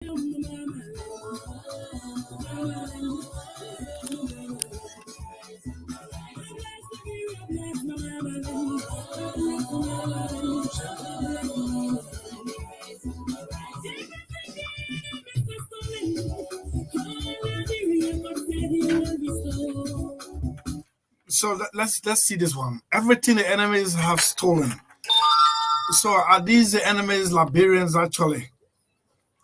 So let's see this one. Everything the enemies have stolen. So are these the enemies Liberians actually?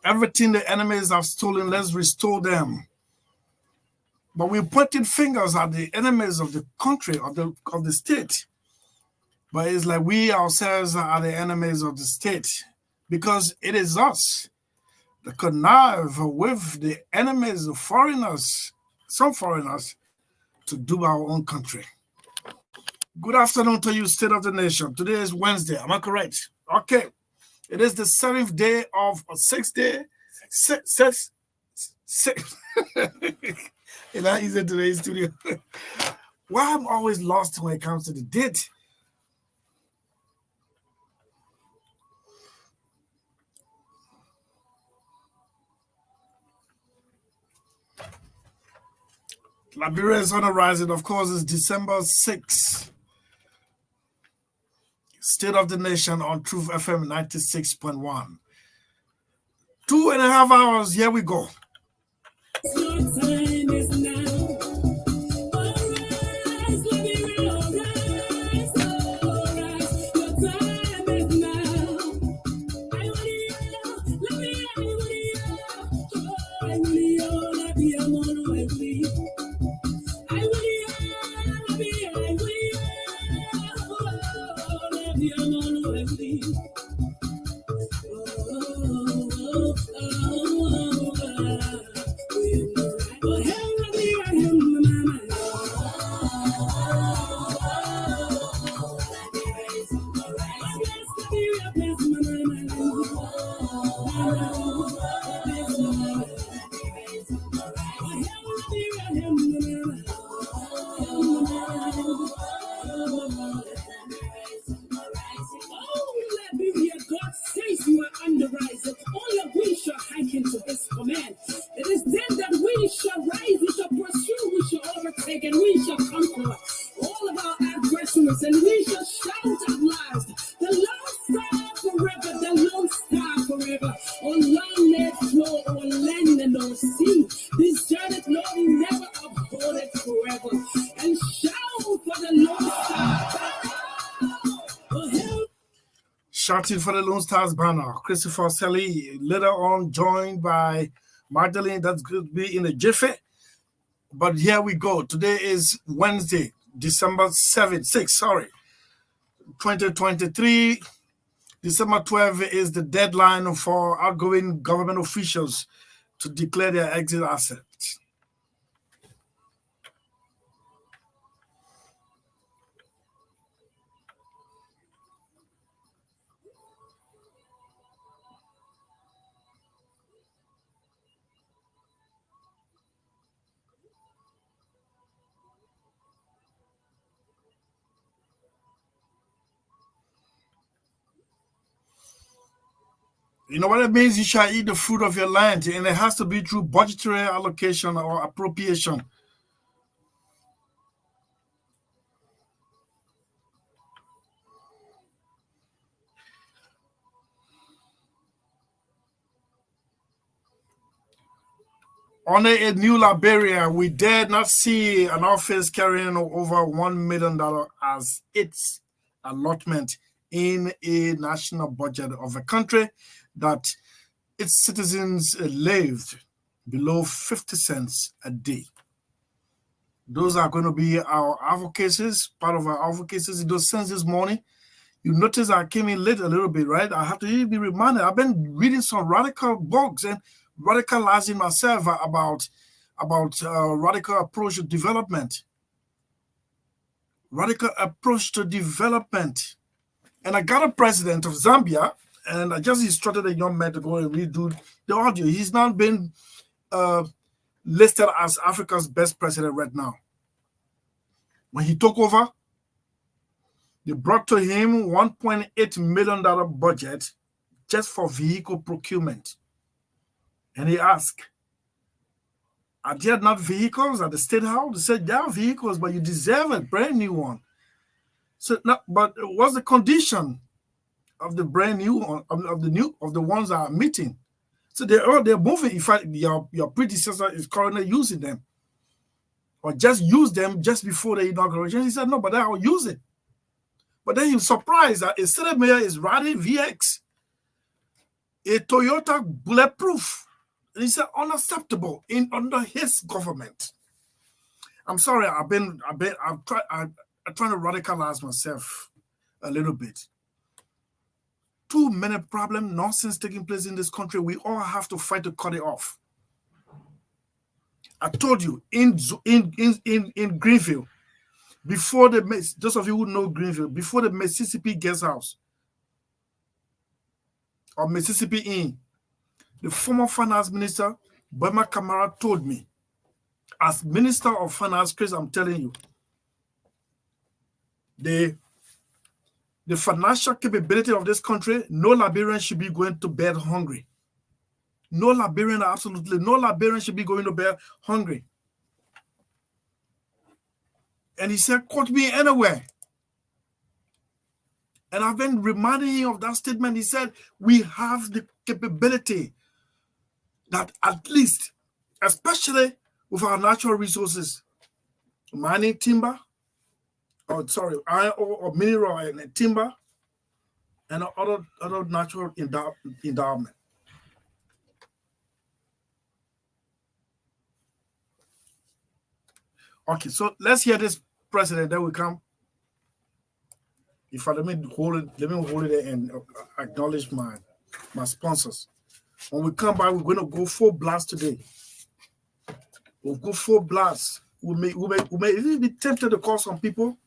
Everything the enemies have stolen, let's restore them. But we're pointing fingers at the enemies of the country, of the state. But it's like we ourselves are the enemies of the state because it is us that connive with the enemies of foreigners, some foreigners, to do our own country. Good afternoon to you, State of the Nation. Today is Wednesday. Am I correct? Okay. It is the 7th day of a 6th day. Six. It's not easy today's studio. Why I'm always lost when it comes to the date. Liberia is on the rising. Of course, it's December 6th. State of the Nation on Truth FM 96.1. 2.5 hours. Here we go. Shouting for the Lone Stars banner, Christopher Sellee, later on joined by Medgdalene, that's going to be in a jiffy. But here we go. Today is Wednesday, December 2023. December 12th is the deadline for outgoing government officials to declare their exit assets. You know what it means? You shall eat the fruit of your land, and it has to be through budgetary allocation or appropriation. On a new Liberia, we dare not see an office carrying over $1 million as its allotment in a national budget of a country that its citizens live below 50 cents a day. Those are going to be our advocacies, part of our advocacies in those sense this morning. You notice I came in late a little bit, right? I have to be reminded. I've been reading some radical books and radicalizing myself about radical approach to development. Radical approach to development. And I got a president of Zambia, and I just instructed a young man to go and redo the audio. He's now been listed as Africa's best president right now. When he took over, they brought to him $1.8 million budget just for vehicle procurement. And he asked, are there not vehicles at the State House? They said, there are vehicles, but you deserve a brand new one. So, no, but what's the condition of the brand new one, of the ones that are meeting? So they're moving. In fact, your predecessor is currently using them, or just use them just before the inauguration. He said, no, but I'll use it. But then he was surprised that a Senate mayor is riding VX, a Toyota bulletproof. And he said, unacceptable under his government. I'm sorry, I'm trying to radicalize myself a little bit. Too many problems, nonsense taking place in this country. We all have to fight to cut it off. I told you, in Greenville, before those of you who know Greenville, before the Mississippi Guest House or Mississippi Inn, the former finance minister, Burma Kamara, told me, as Minister of Finance, Chris, I'm telling you, the financial capability of this country, no Liberian should be going to bed hungry. No Liberian, absolutely, no Liberian should be going to bed hungry. And he said, quote me anywhere. And I've been reminding him of that statement. He said, we have the capability that at least, especially with our natural resources, mining timber, iron ore or mineral and timber, and other natural endowment. Okay, so let's hear this president. Then we come. If I let me hold it and acknowledge my sponsors. When we come back, we're going to go full blast today. We'll go full blast. We may even be tempted to call some people.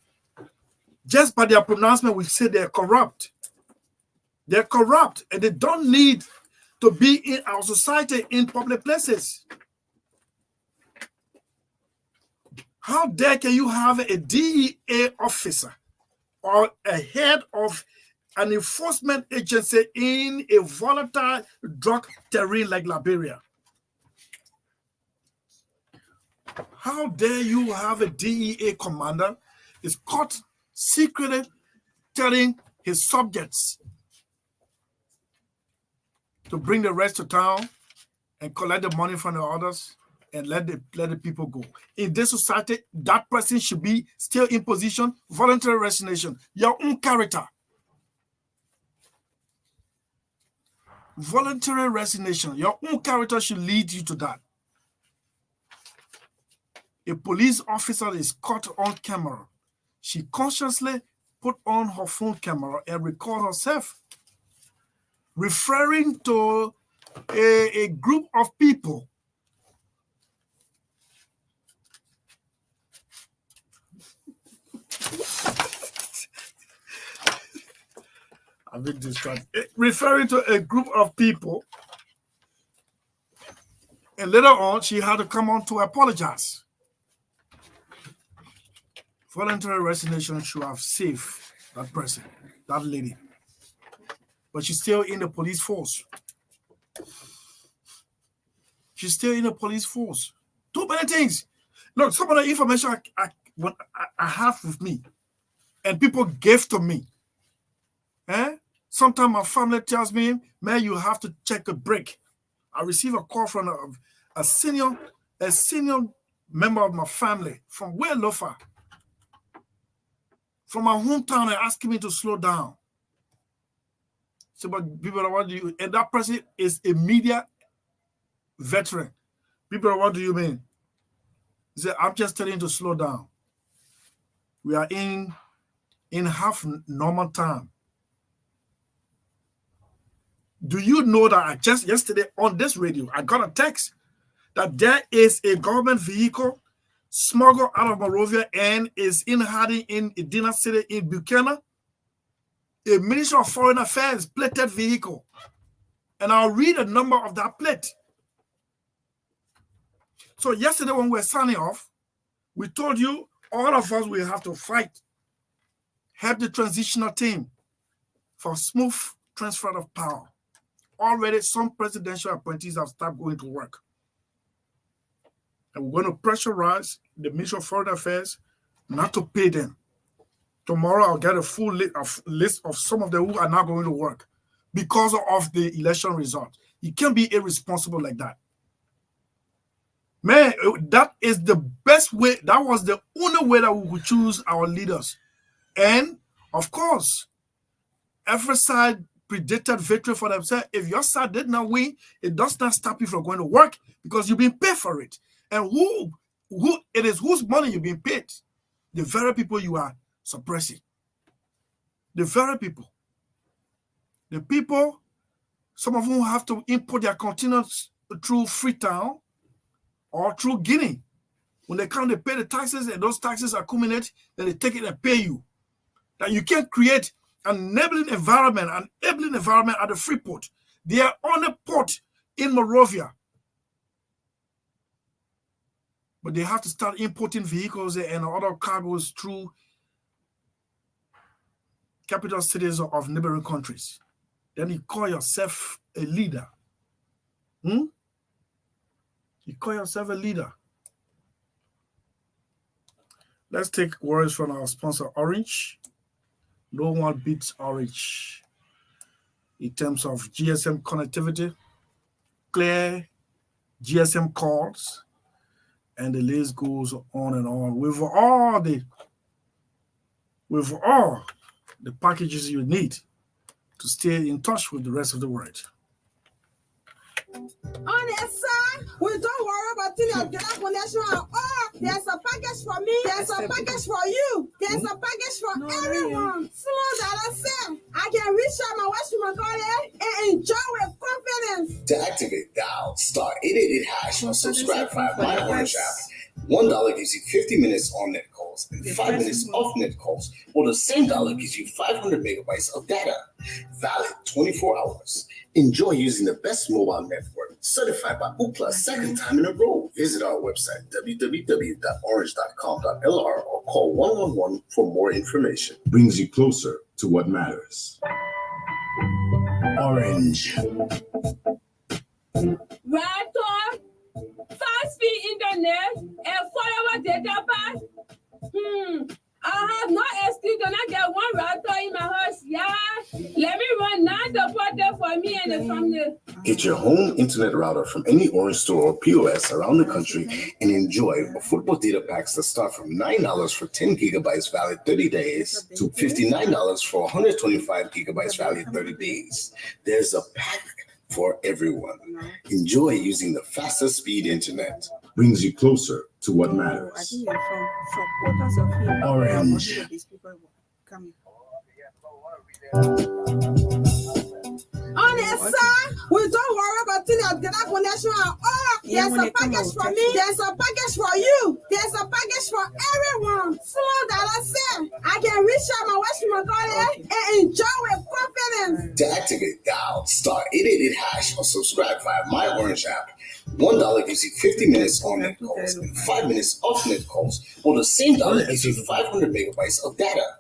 Just by their pronouncement, we say they're corrupt. They're corrupt, and they don't need to be in our society in public places. How dare can you have a DEA officer or a head of an enforcement agency in a volatile drug terrain like Liberia? How dare you have a DEA commander is caught secretly telling his subjects to bring the rest to town and collect the money from the others and let the people go. In this society, that person should be still in position, voluntary resignation, your own character. Voluntary resignation, your own character should lead you to that. A police officer is caught on camera. She consciously put on her phone camera and record herself, referring to a group of people I've been distracted. Referring to a group of people, and later on, she had to come on to apologize. Voluntary resignation should have saved that person, that lady. But she's still in the police force. She's still in the police force. Too many things. Look, some of the information I have with me, and people gave to me. Sometimes my family tells me, man, you have to check a break. I receive a call from a senior member of my family from way lower, from my hometown, and asking me to slow down. So, but people, what do you? And that person is a media veteran. People, what do you mean? He said, I'm just telling you to slow down. We are in half normal time. Do you know that just yesterday on this radio, I got a text that there is a government vehicle smuggled out of Monrovia and is in hiding in Edina City in Buchanan? A Ministry of Foreign Affairs plated vehicle. And I'll read the number of that plate. So yesterday when we were signing off, we told you all of us will have to fight, help the transitional team for smooth transfer of power. already some presidential appointees have started going to work. And we're going to pressurize the Ministry of Foreign Affairs not to pay them. Tomorrow, I'll get a full list of some of them who are not going to work because of the election result. You can't be irresponsible like that. Man, that is the best way. That was the only way that we could choose our leaders. And, of course, every side predicted victory for themselves. If your side did not win, it does not stop you from going to work because you've been paid for it. And who it is whose money you've been paid? The very people you are suppressing. The very people. The people, some of whom have to import their containers through Freetown or through Guinea. When they come, they pay the taxes, and those taxes accumulate, then they take it and pay you. That you can't create an enabling environment at the free port. They are on a port in Monrovia. But they have to start importing vehicles and other cargoes through capital cities of neighboring countries. Then you call yourself a leader. You call yourself a leader. Let's take words from our sponsor, Orange. No one beats Orange in terms of GSM connectivity, clear GSM calls, and the list goes on and on. With all the packages you need to stay in touch with the rest of the world. On the side, we don't worry about the connection at all. There's a package for me. There's a package for you. There's a package for everyone. Small dollar sale. I can reach out my West Mongolia and enjoy with confidence. To activate, dial *888# or subscribe via My Orange app. $1 gives you 50 minutes on net calls and 5 minutes off net calls, or the same dollar gives you 500 megabytes of data. Valid 24 hours. Enjoy using the best mobile network, certified by Ookla second time in a row. Visit our website, www.orange.com.lr, or call 111 for more information. Brings you closer to what matters. Orange. Right on. Fast-speed internet and forever data pass. I have no excuse to not get one router in my house. Yeah, let me run non-supported for me and the family. Get your home internet router from any Orange store or POS around the country and enjoy affordable data packs that start from $9 for 10 gigabytes valid 30 days to $59 for 125 gigabytes valid 30 days. There's a pack for everyone. Enjoy using the fastest speed internet. Brings you closer to what matters. I think you're from quarters of here. Orange. These people coming. On the side, we don't worry about the data connection at all. There's a package for me. There's a package for you. There's a package for everyone. Small dollar sale. I can reach out my West Mongolia and enjoy with confidence. To activate, dial *888# or subscribe via My Orange app. $1 gives you 50 minutes on net calls and 5 minutes off net calls, or the same dollar gives you 500 megabytes of data.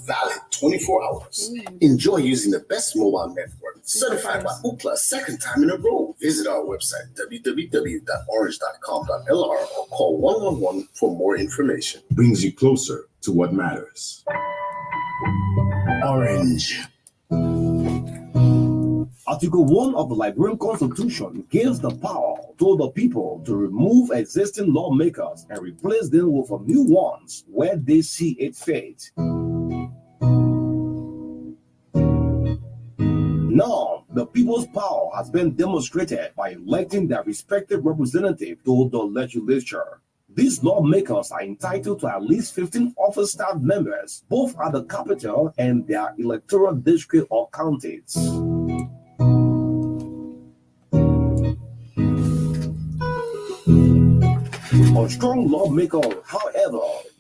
Valid 24 hours. Enjoy using the best mobile network, certified by Ookla second time in a row. Visit our website, www.orange.com.lr, or call 111 for more information. Brings you closer to what matters. Orange. Article 1 of the Liberian Constitution gives the power to the people to remove existing lawmakers and replace them with new ones where they see it fit. Now, the people's power has been demonstrated by electing their respective representative to the legislature. These lawmakers are entitled to at least 15 office staff members, both at the capital and their electoral district or counties. A strong lawmaker, however,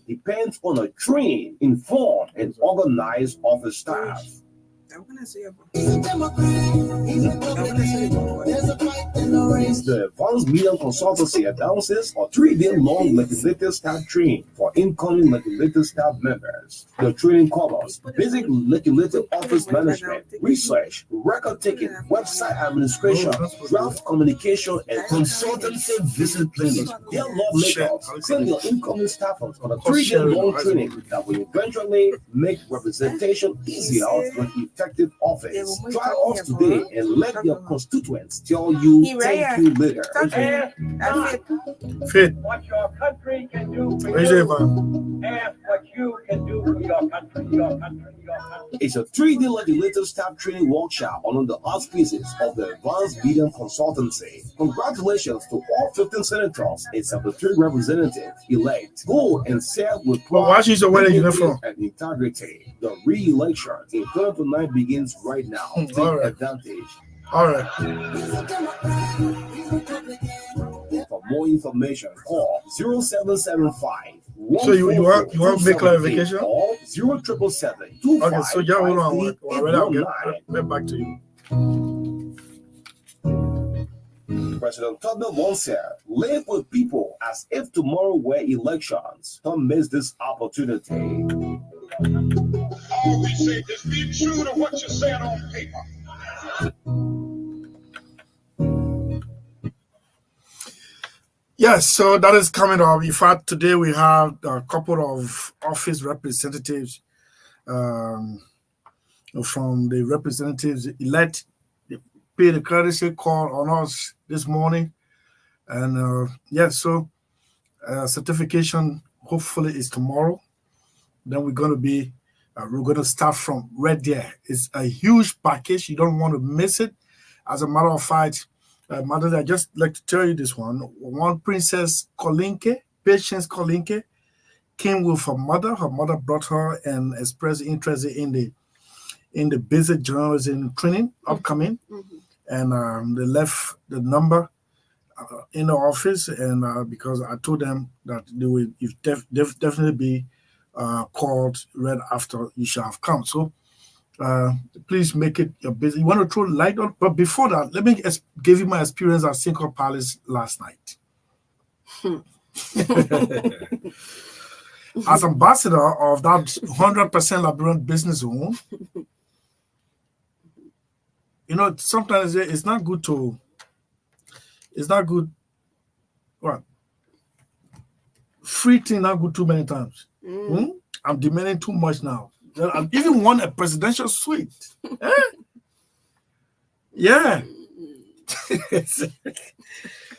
depends on a trained, informed, and organized office staff. The Advanced Media Consultancy announces a 3-day-long legislative staff training for incoming legislative staff members. The training covers basic legislative office management, research, record-taking, website administration, draft communication, and consultancy visit planning. Dear lawmakers, send your incoming staffers on a 3-day-long training that will eventually make representation easier with effective office. Try us today and let your constituents tell you thank you later. Faith. What your country can do for Raise you, your hand. and what you can do for your country, your country, your country. It's a 3-day legislative staff training workshop under the auspices of the Advanced Media Consultancy. Congratulations to all 15 senators and 73 representatives elect. Go and serve with Why pride, she's a wedding dignity, uniform? and integrity. The re-election in 2029 begins right now. Take all right. advantage. All right. For more information, call 0775. So you want to make clarification? Or 0777 Okay, so yeah, hold on. I'll get back to you. President Tubman once said, live with people as if tomorrow were elections. Don't miss this opportunity. All we say is be true to what you said on paper. Yes, so that is coming up. In fact, today we have a couple of office representatives from the representatives elect. They paid a courtesy call on us this morning. And so certification hopefully is tomorrow. Then we're going to start from right there. It's a huge package. You don't want to miss it. As a matter of fact, Mothers, I just like to tell you this one. One Princess Kolinke, Patience Kolinke, came with her mother. Her mother brought her and expressed interest in the basic journalism training upcoming. And they left the number in the office, and because I told them that they will definitely be called right after you shall have come. So please make it your business. You want to throw light on, but before that, let me give you my experience at Cinco Palace last night. As ambassador of that 100% Liberian business zone, sometimes it's not good. What? Free thing not good too many times. I'm demanding too much now. I even want a presidential suite. Yeah.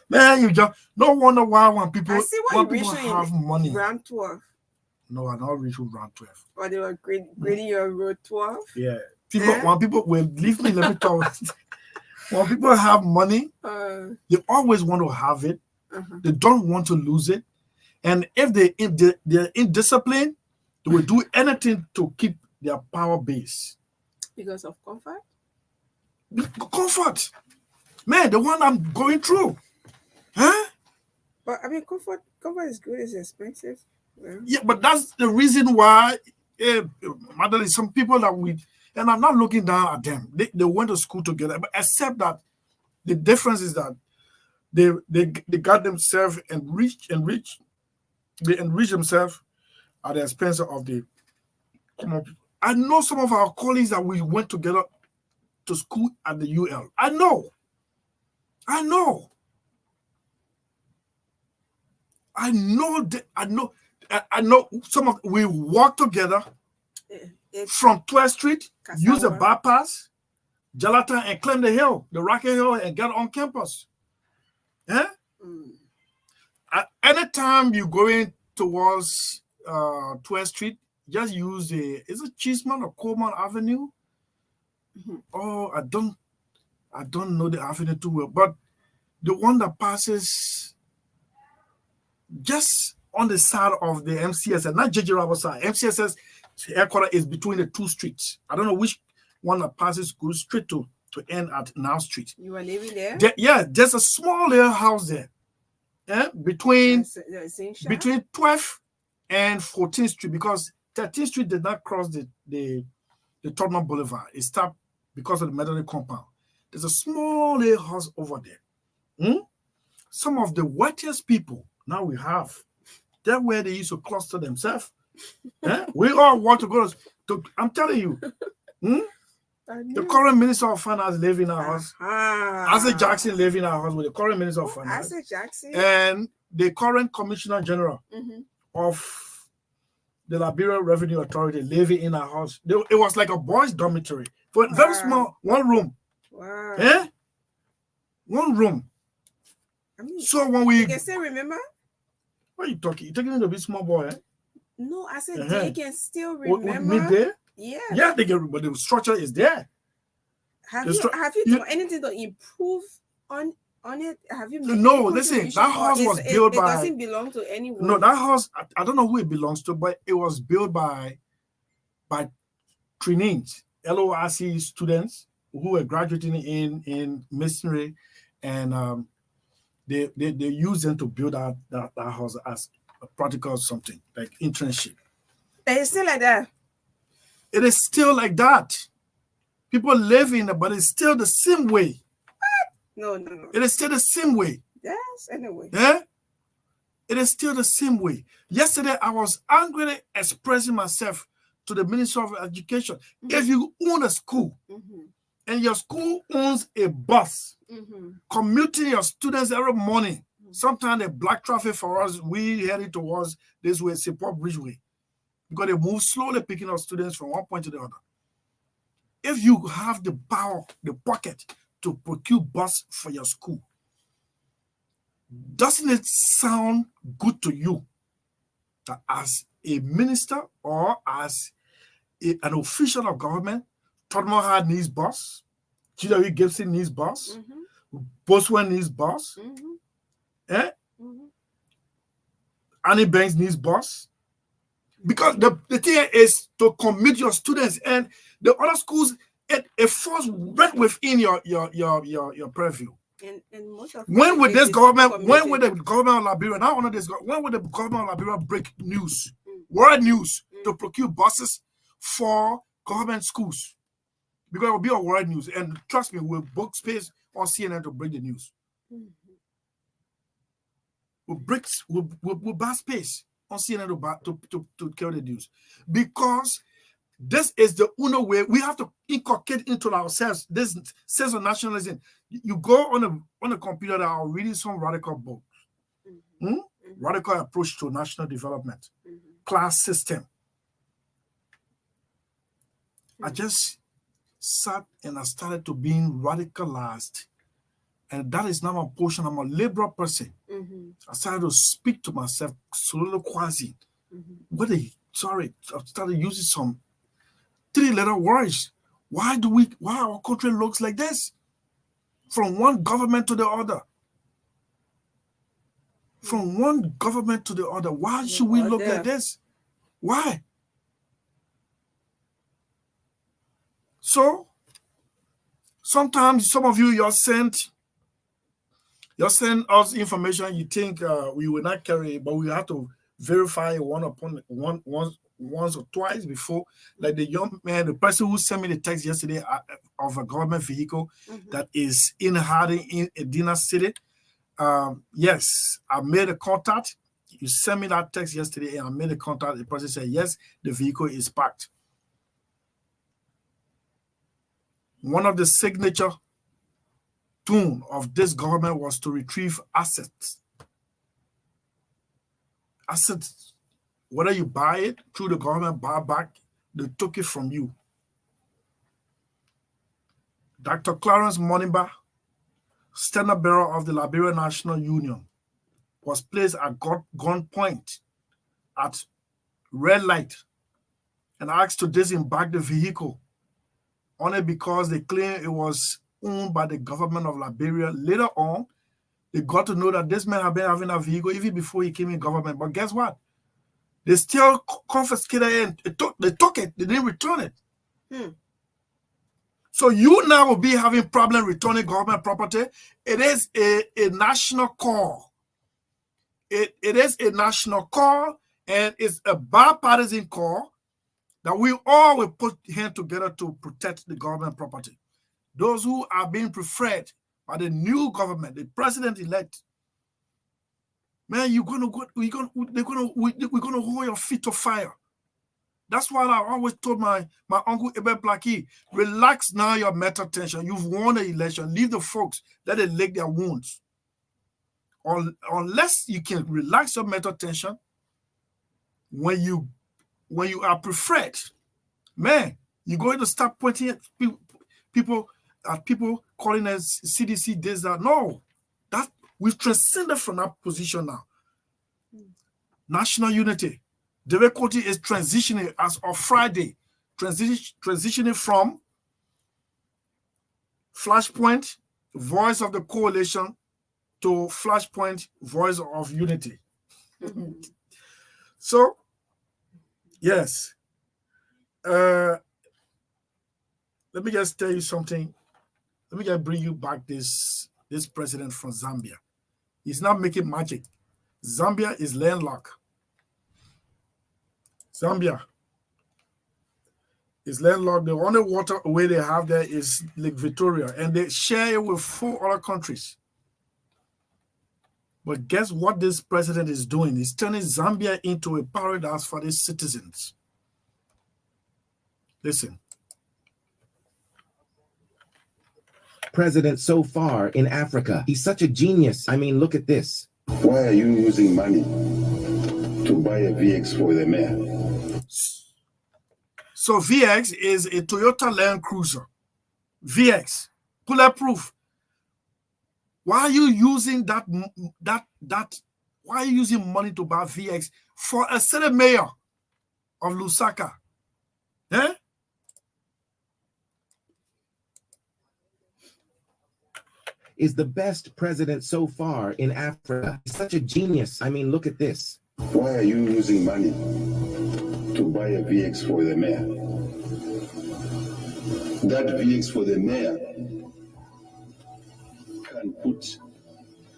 Man, you just no wonder why when people have money. Round 12. No, I don't reach round 12. Or they were grading your road 12. Yeah. When people will leave me, let me tell you. When people have money, they always want to have it. They don't want to lose it. And if they're indisciplined, they will do anything to keep their power base. Because of comfort? Comfort. Man, the one I'm going through. Huh? But I mean, comfort is good, it's expensive. Yeah, but that's the reason why Medgdalene, some people that and I'm not looking down at them. They went to school together, but except that the difference is that they got themselves enriched. They enrich themselves at the expense of the common people. I know some of our colleagues that we went together to school at the UL. I know some of we walk together from 12th Street, use the bypass, Jalata, and climb the hill, the Rocky Hill, and get on campus. Yeah? Anytime you're going towards 12th Street, just use is it Cheeseman or Coleman Avenue? Oh, I don't know the avenue too well, but the one that passes just on the side of the MCSS, not JJ Rabo side. MCSS headquarters is between the two streets. I don't know which one that passes goes straight to end at Now Street. You are living there? There's a small little house there. Yeah, between 12th and 14th Street, because 13th Street did not cross the the Tottenham Boulevard. It stopped because of the Medgdalene compound. There's a small little house over there. Some of the wealthiest people now we have, they're where they used to cluster themselves. We all want to go to I'm telling you. The current Minister of Finance live in our house. Asa Jackson live in our house with the current Minister of Finance. Asa Jackson. And the current Commissioner General of the Liberia Revenue Authority living in our house. It was like a boys' dormitory. For very small, one room. Wow. One room. I mean, so when we... You can still remember? What are you talking? You're talking to a bit small boy, No, I said they can still remember. Me there? Yeah. Yeah, they can, but the structure is there. Have you done anything to improve on it? Have you made No, listen, that house was built by... It doesn't belong to anyone. No, that house, I don't know who it belongs to, but it was built by trainees, LORC students who were graduating in masonry, and they used them to build that house as a practical something, like internship. It's still like that. It is still like that. People live in it, but it's still the same way. No. It is still the same way. Yes, anyway. Yeah? It is still the same way. Yesterday, I was angrily expressing myself to the Minister of Education. If you own a school, and your school owns a bus, commuting your students every morning, sometimes the black traffic for us, we heading towards this way, Support Bridgeway, because they move slowly picking up students from one point to the other. If you have the power, the pocket to procure bus for your school, doesn't it sound good to you that as a minister or as an official of government, Tottenham had needs bus, GW Gibson needs bus, Boswell needs bus, Annie Banks needs bus? Because the thing is to commit your students, and the other schools, it falls right within your purview. And most of when would the government of Liberia, not only this, when would the government of Liberia break news, world news, to procure buses for government schools? Because it will be a world news, and trust me, we'll book space on CNN to break the news. We'll buy space on CNN to carry the news, because this is the only way we have to inculcate into ourselves this sense of nationalism. You go on a computer that are reading some radical books, radical approach to national development, class system. I just sat and I started to being radicalized, and that is not my portion. I'm a liberal person. I started to speak to myself, soliloquizing. I started using some 3-letter words. Why our country looks like this? From one government to the other. From one government to the other. Why should we look like this? Why? So, sometimes some of you, you're sent us information you think we will not carry, but we have to verify once or twice before. Like the young man, the person who sent me the text yesterday of a government vehicle that is in hiding in Edina City. Yes, I made a contact. You sent me that text yesterday, and I made a contact. The person said, yes, the vehicle is parked. One of the signature tune of this government was to retrieve assets. Assets, whether you buy it through the government buyback, they took it from you. Dr. Clarence Monimba, standard bearer of the Liberia National Union, was placed at gunpoint at red light and asked to disembark the vehicle, only because they claim it was owned by the government of Liberia. Later on, they got to know that this man had been having a vehicle even before he came in government. But guess what? They still confiscated it. They took it. They didn't return it. So you now will be having problem returning government property. It is a national call. It is a national call, and it's a bipartisan call that we all will put hands together to protect the government property. Those who are being preferred by the new government, the president-elect, man, we're gonna hold your feet to fire. That's why I always told my uncle Eben Blackie, relax now your mental tension. You've won the election. Leave the folks, let them lick their wounds. Unless you can relax your mental tension, when you are preferred, man, you're going to start pointing at people calling us CDC this, that. No, that we've transcended from that position now. National unity. Difficulty is transitioning as of Friday, transitioning from Flashpoint, voice of the coalition, to Flashpoint, voice of unity. So, yes. Let me just tell you something. Let me just bring you back this president from Zambia. He's not making magic. Zambia is landlocked. Zambia is landlocked. The only waterway they have there is Lake Victoria, and they share it with 4 other countries. But guess what this president is doing? He's turning Zambia into a paradise for its citizens. Listen. President so far in Africa. He's such a genius. I mean, look at this. Why are you using money to buy a VX for the mayor? So VX is a Toyota Land Cruiser. VX, bulletproof. Why are you using that? Why are you using money to buy VX for a city mayor of Lusaka? Eh? Is the best president so far in Africa. He's such a genius. I mean, look at this. Why are you using money to buy a VX for the mayor? That VX for the mayor can put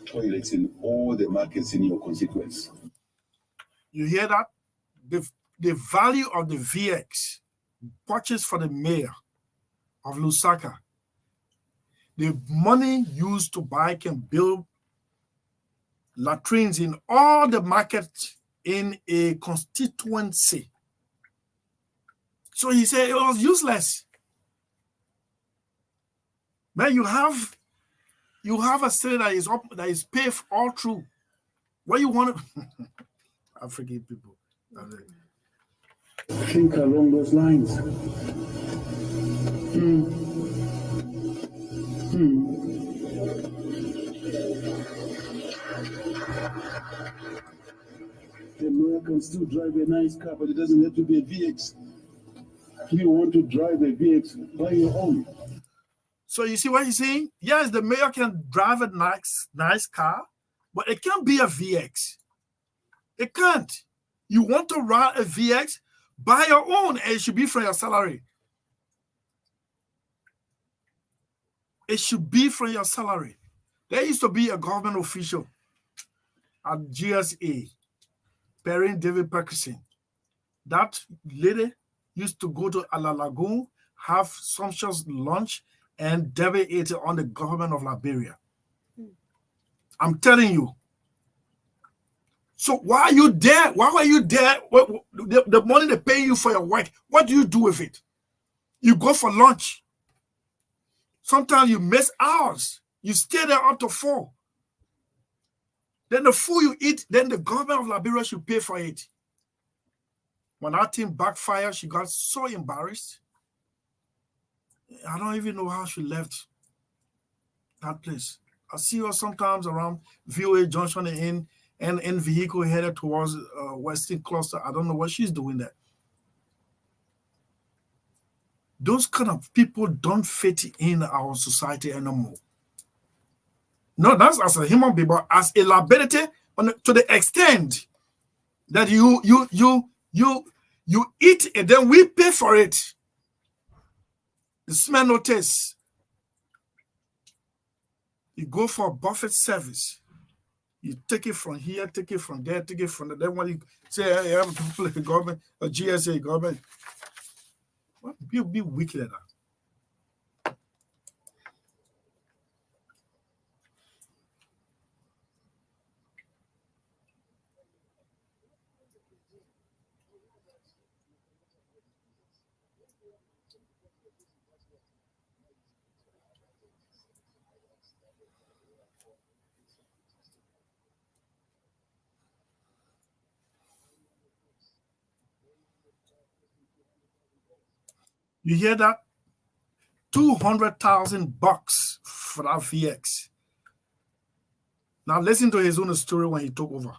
toilets in all the markets in your constituency. You hear that? The value of the VX purchased for the mayor of Lusaka, the money used to buy can build latrines in all the markets in a constituency. So he said it was useless. Man, you have a city that is paved all through. What you want to African people. Think along those lines. The mayor can still drive a nice car, but it doesn't have to be a VX. If you want to drive a VX, buy your own. So you see what he's saying? Yes, the mayor can drive a nice car, but it can't be a VX. It can't. You want to ride a VX, buy your own, and it should be from your salary. It should be from your salary. There used to be a government official at GSA, Perrin David Perkison. That lady used to go to Ala Lagoon, have sumptuous lunch, and debate it on the government of Liberia. I'm telling you. So why are you there? Why were you there? The money they pay you for your work, what do you do with it? You go for lunch. Sometimes you miss hours. You stay there up to 4. Then the food you eat, then the government of Liberia should pay for it. When that thing backfired, she got so embarrassed. I don't even know how she left that place. I see her sometimes around VOA Junction and in vehicle headed towards Western Cluster. I don't know what she's doing there. Those kind of people don't fit in our society anymore. No, that's as a human being, but as a liability to the extent that you eat and then we pay for it. The smell no taste. You go for a buffet service. You take it from here, take it from there, take it from there. Then when you say, hey, I have to play the government, a GSA government, Be wicked at that. You hear that? $200,000 for that VX. Now listen to his own story when he took over.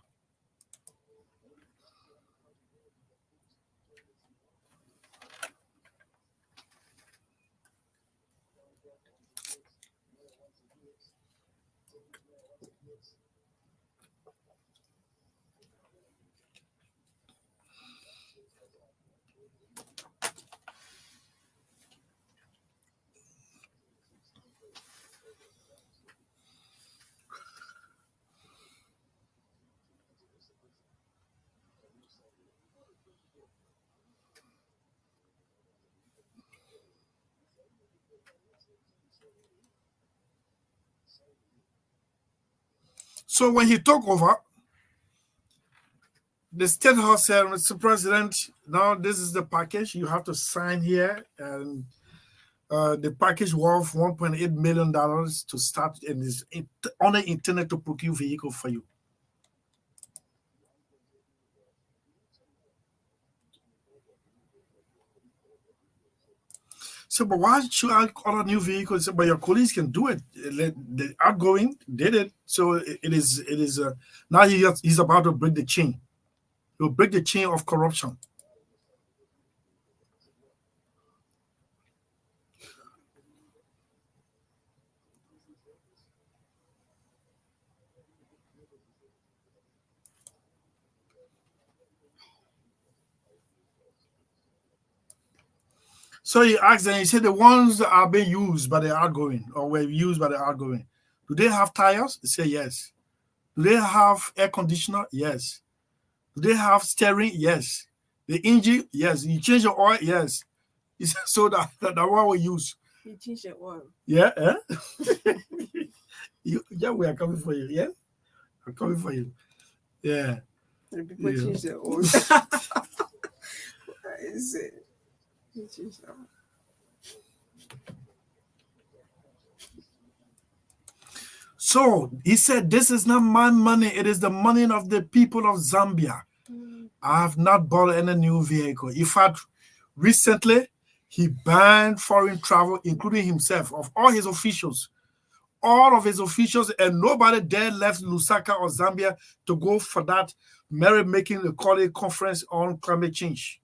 So when he took over, the State House said, Mr. President, now this is the package. You have to sign here. And the package worth $1.8 million to start, and is only intended to procure vehicle for you. So, but why should I order new vehicles? So, but your colleagues can do it. The outgoing did it. So it is now he's about to break the chain. He'll break the chain of corruption. So he asked them, he said the ones that are being used by the outgoing or were used by the outgoing, do they have tires? He said yes. Do they have air conditioner? Yes. Do they have steering? Yes. The engine? Yes. You change the oil? Yes. He said, so that one we use. You change the oil. Yeah. Yeah, we are coming for you. Yeah. I'm coming for you. Yeah. And people change the oil. What is it? So he said, this is not my money. It is the money of the people of Zambia. I have not bought any new vehicle. In fact, recently, he banned foreign travel, including himself, of all his officials. All of his officials, and nobody there left Lusaka or Zambia to go for that merry-making conference on climate change.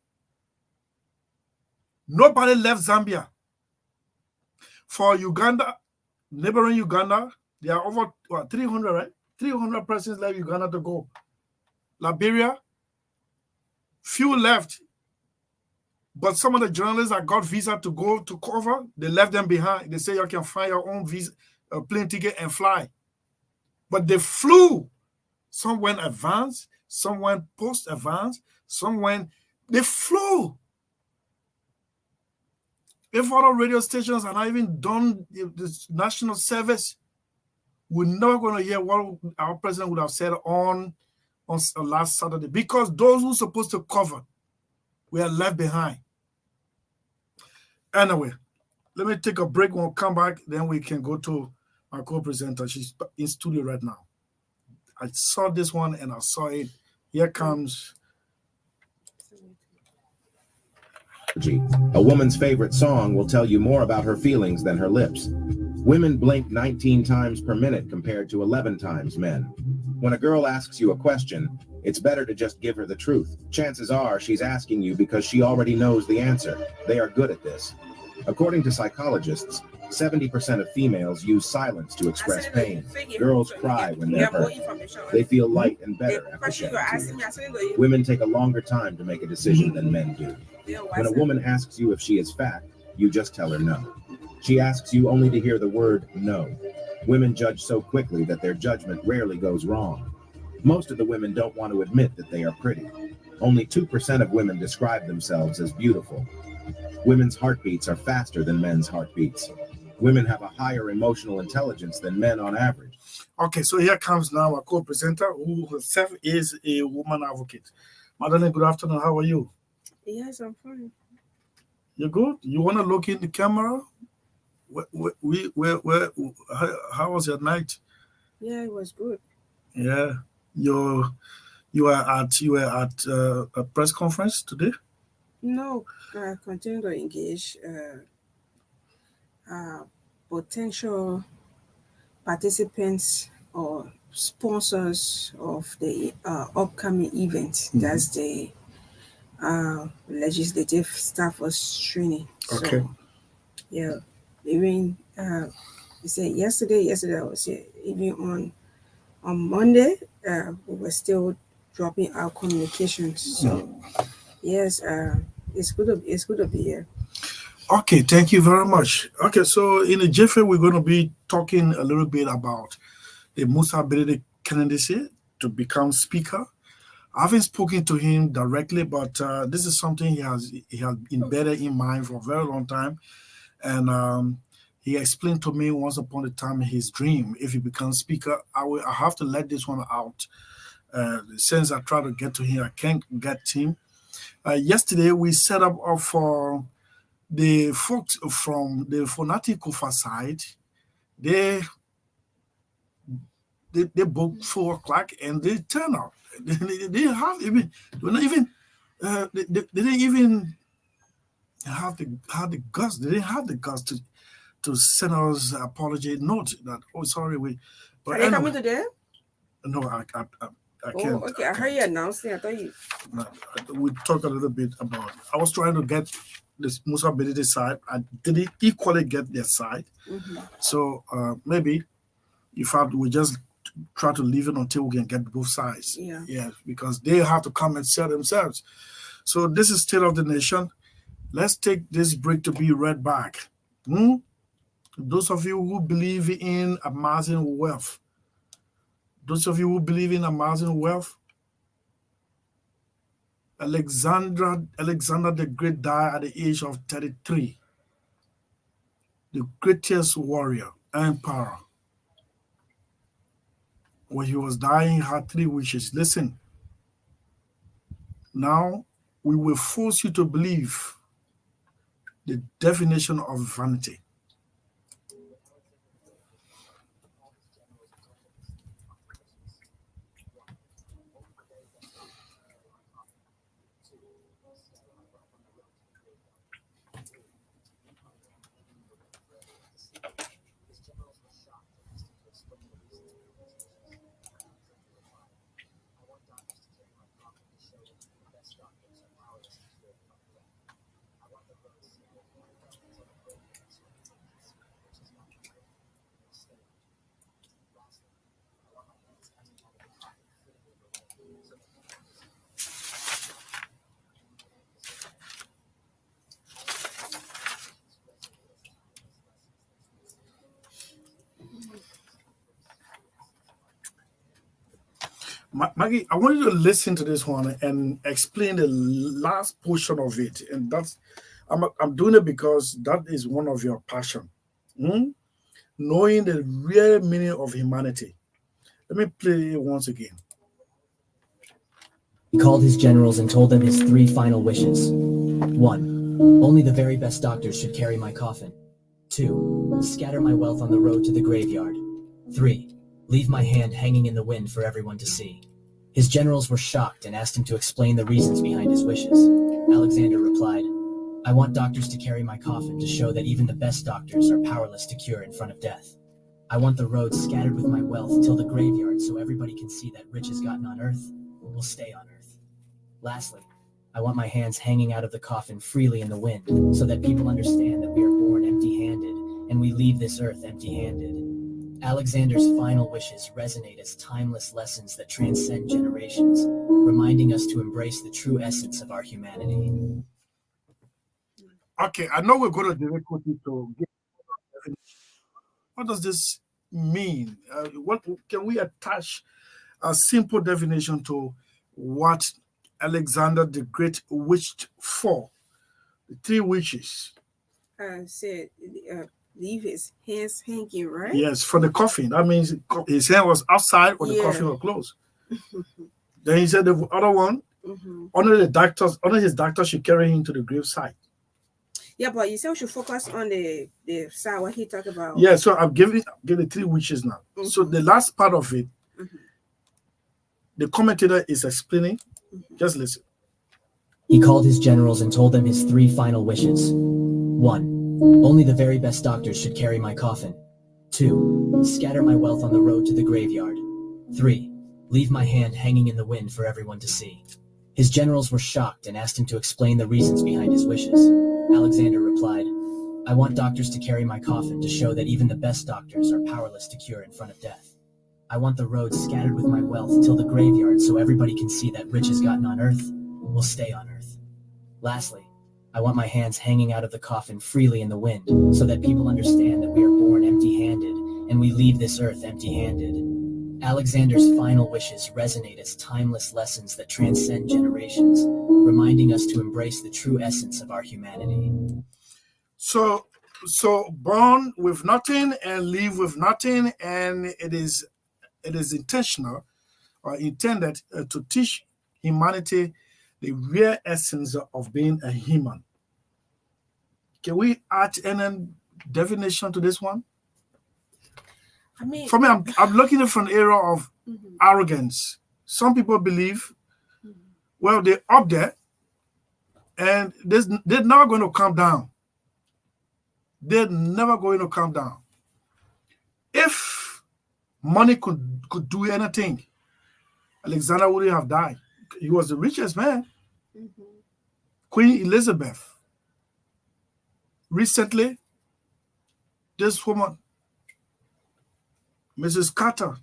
Nobody left Zambia. For Uganda, neighboring Uganda, there are over 300, right? 300 persons left Uganda to go. Liberia, few left. But some of the journalists that got visa to go to cover, they left them behind. They say you can find your own visa, plane ticket and fly. But they flew. Some went advance, some went post-advance, some went, they flew. If other radio stations are not even done this national service, we're never going to hear what our president would have said on last Saturday, because those who are supposed to cover were left behind. Anyway, let me take a break. We'll come back, then we can go to our co-presenter. She's in studio right now. I saw this one and I saw it. Here comes. A woman's favorite song will tell you more about her feelings than her lips. Women blink 19 times per minute compared to 11 times men. When a girl asks you a question, it's better to just give her the truth. Chances are she's asking you because she already knows the answer. They are good at this. According to psychologists, 70% of females use silence to express pain. Girls cry when they're hurt. They feel light and better after shedding tears. Women take a longer time to make a decision than men do. When a woman asks you if she is fat, you just tell her no. She asks you only to hear the word no. Women judge so quickly that their judgment rarely goes wrong. Most of the women don't want to admit that they are pretty. Only 2% of women describe themselves as beautiful. Women's heartbeats are faster than men's heartbeats. Women have a higher emotional intelligence than men on average. Okay, so here comes now a co-presenter who herself is a woman advocate. Medgdalene, good afternoon. How are you? Yes, I'm fine. You good? You want to look in the camera? How was your night? Yeah, it was good. Yeah, you were at a press conference today. No, I continue to engage potential participants or sponsors of the upcoming event. That's the legislative staffers training. Okay. So, yeah, even you said yesterday I was here. Even on Monday, we were still dropping our communications. So, yes, it's good to be here. Okay, thank you very much. Okay, so in the jiffy, we're going to be talking a little bit about the Musa Belede candidacy to become speaker. I haven't spoken to him directly, but this is something he has embedded in mind for a very long time. And he explained to me once upon a time his dream. If he becomes speaker, I have to let this one out. Since I try to get to him, I can't get him. Yesterday, we set up for the folks from the Fonati Kufa side. They booked 4 o'clock and they turn out. They didn't have even. They not even. They didn't even have the guts. They didn't have the guts to send us an apology note that sorry we. But are they coming today? No, I can't. Oh, okay. I heard you announcing. I thought you. We talk a little bit about. I was trying to get this Musa Belede side. I didn't equally get their side. So maybe if we just try to leave it until we can get both sides. Yeah, because they have to come and sell themselves. So this is State of the Nation. Let's take this break to be right back. Those of you who believe in amassing wealth, Alexander the Great died at the age of 33. The greatest warrior, emperor. When he was dying, he had 3 wishes. Listen, now we will force you to believe the definition of vanity. Maggie, I want you to listen to this one and explain the last portion of it. And that's, I'm doing it because that is one of your passion. Knowing the real meaning of humanity. Let me play it once again. He called his generals and told them his 3 final wishes. 1. Only the very best doctors should carry my coffin. 2. Scatter my wealth on the road to the graveyard. 3. Leave my hand hanging in the wind for everyone to see. His generals were shocked and asked him to explain the reasons behind his wishes. Alexander replied, I want doctors to carry my coffin to show that even the best doctors are powerless to cure in front of death. I want the road scattered with my wealth till the graveyard so everybody can see that riches gotten on earth will stay on earth. Lastly, I want my hands hanging out of the coffin freely in the wind so that people understand that we are born empty-handed and we leave this earth empty-handed. Alexander's final wishes resonate as timeless lessons that transcend generations, reminding us to embrace the true essence of our humanity. Okay, I know we're going to difficulty to get. What does this mean? What can we attach a simple definition to what Alexander the Great wished for? The 3 witches. Said leave his hands hanging, right? Yes, from the coffin. That means his hand was outside or the coffin was closed. Then he said the other one, only his doctor should carry him to the gravesite. Yeah, but you said we should focus on the side what he talked about. Yeah, so I'm giving the 3 witches now. So the last part of it, the commentator is explaining. Just listen. He called his generals and told them his 3 final wishes. 1. Only the very best doctors should carry my coffin. 2. Scatter my wealth on the road to the graveyard. 3. Leave my hand hanging in the wind for everyone to see. His generals were shocked and asked him to explain the reasons behind his wishes. Alexander replied, I want doctors to carry my coffin to show that even the best doctors are powerless to cure in front of death. I want the road scattered with my wealth till the graveyard so everybody can see that riches gotten on earth will stay on earth. Lastly, I want my hands hanging out of the coffin freely in the wind so that people understand that we are born empty-handed and we leave this earth empty-handed. Alexander's final wishes resonate as timeless lessons that transcend generations, reminding us to embrace the true essence of our humanity. So born with nothing and live with nothing, and it is intentional or intended to teach humanity the real essence of being a human. Can we add any definition to this one? I mean, for me, I'm looking at from the area of arrogance. Some people believe, well, they're up there and they're never going to come down. They're never going to come down. If money could do anything, Alexander wouldn't have died. He was the richest man. Queen Elizabeth. Recently, this woman, Mrs. Carter,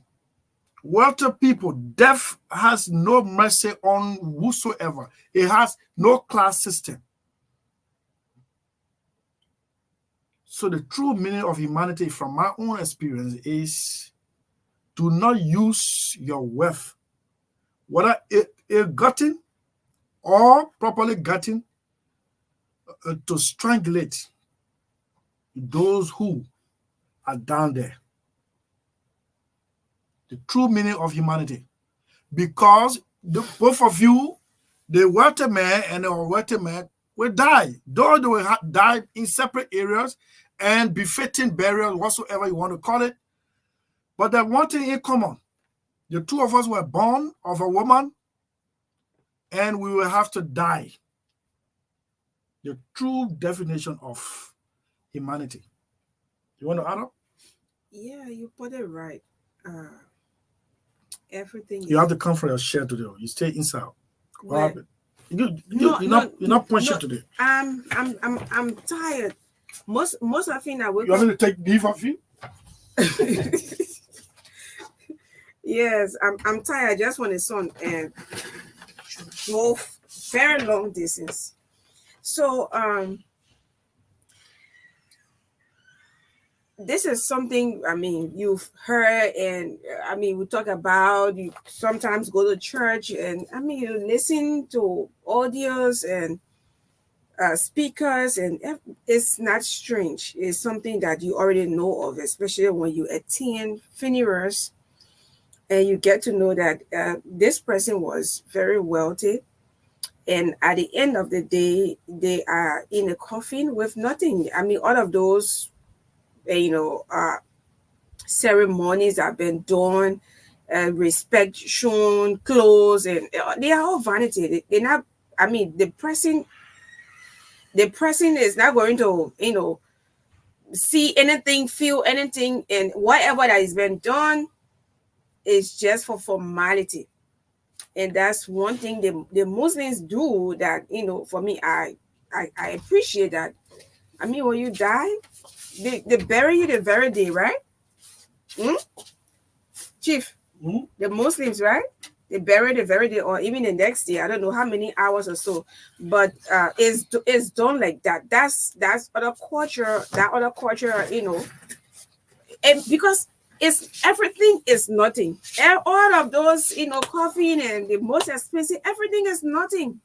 wealthy people, death has no mercy on whosoever. It has no class system. So the true meaning of humanity from my own experience is do not use your wealth, whether ill-gotten or properly gotten, to strangulate those who are down there. The true meaning of humanity. Because both of you, the wealthy man and the unwealthy man, will die. Though they will die in separate areas and befitting burial, whatsoever you want to call it. But there's one thing in common. The two of us were born of a woman and we will have to die. The true definition of humanity. You want to add up? Yeah, you put it right. Everything. You have to come for your share today. You stay inside. What happened? You're not punching today. I'm tired. Most of the I wake You want me to take leave of you? Yes, I'm tired. I just want a son and drove very long distance. So this is something, I mean, you've heard, and I mean, we talk about, you sometimes go to church, and I mean, you listen to audios and speakers, and it's not strange. It's something that you already know of, especially when you attend funerals, and you get to know that this person was very wealthy, and at the end of the day, they are in a coffin with nothing. I mean, all of those ceremonies have been done, respect shown, clothes, and they are all vanity. They're not, I mean, the person is not going to, see anything, feel anything, and whatever that has been done is just for formality. And that's one thing the Muslims do that, for me, I appreciate that. I mean, when you die, they bury you the very day, right? Chief, the Muslims, right? They bury the very day or even the next day. I don't know how many hours or so, but it's done like that. That's other culture. That other culture, and because everything is nothing. All of those, coffee and the most expensive, everything is nothing.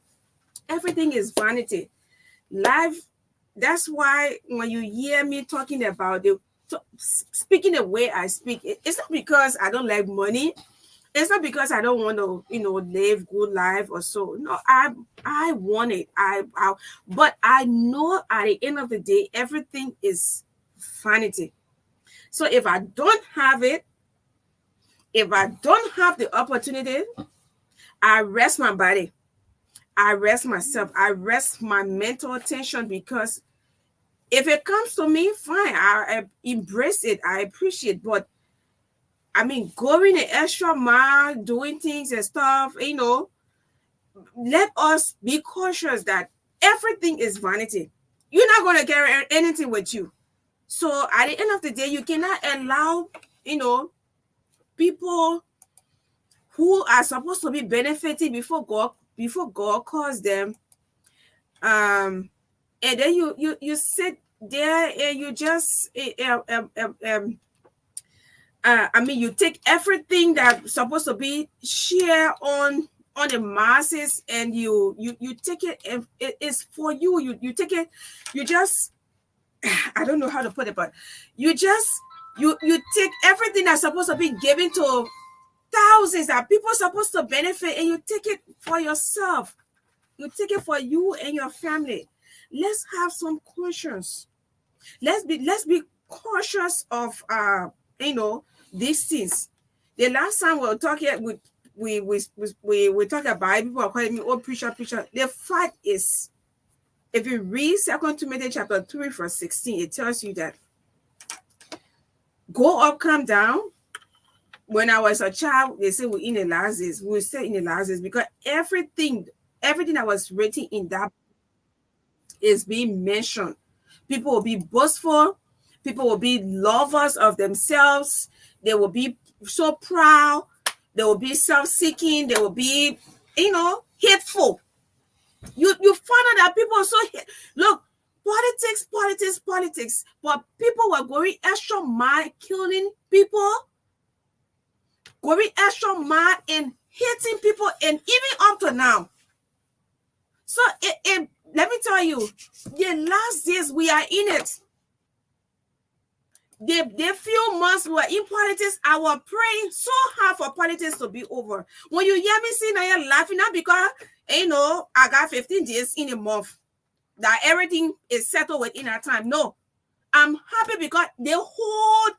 Everything is vanity. Life, that's why when you hear me talking about speaking the way I speak, it's not because I don't like money. It's not because I don't want to, live good life or so. No, I want it. But I know at the end of the day, everything is vanity. So if I don't have it, if I don't have the opportunity, I rest my body. I rest myself. I rest my mental attention, because if it comes to me, fine. I embrace it. I appreciate. But I mean, going the extra mile, doing things and stuff, let us be cautious that everything is vanity. You're not going to carry anything with you. So at the end of the day, you cannot allow, people who are supposed to be benefiting before God calls them. And then you sit there and you just you take everything that's supposed to be shared on the masses, and you take it, and it's for you. You take it, you just I don't know how to put it, but you just you take everything that's supposed to be given to thousands that people are supposed to benefit, and you take it for yourself. You take it for you and your family. Let's have some conscience. Let's be cautious of these things. The last time we were talking, we talked about, people are calling me, oh, preacher. The fact is, if you read 2 Timothy chapter 3 verse 16, it tells you that go up, come down. When I was a child, they say we're in the last days. We stay in the last days, because everything that was written in that is being mentioned. People will be boastful. People will be lovers of themselves. They will be so proud. They will be self-seeking. They will be, hateful. You find out that people are so look, politics. But people were going extra mile, killing people, going extra mile and hitting people, and even up to now. So let me tell you, the last days we are in it. The few months we were in politics, I was praying so hard for politics to be over. When you hear me sitting there laughing, not because I got 15 days in a month that everything is settled within that time. No, I'm happy because the whole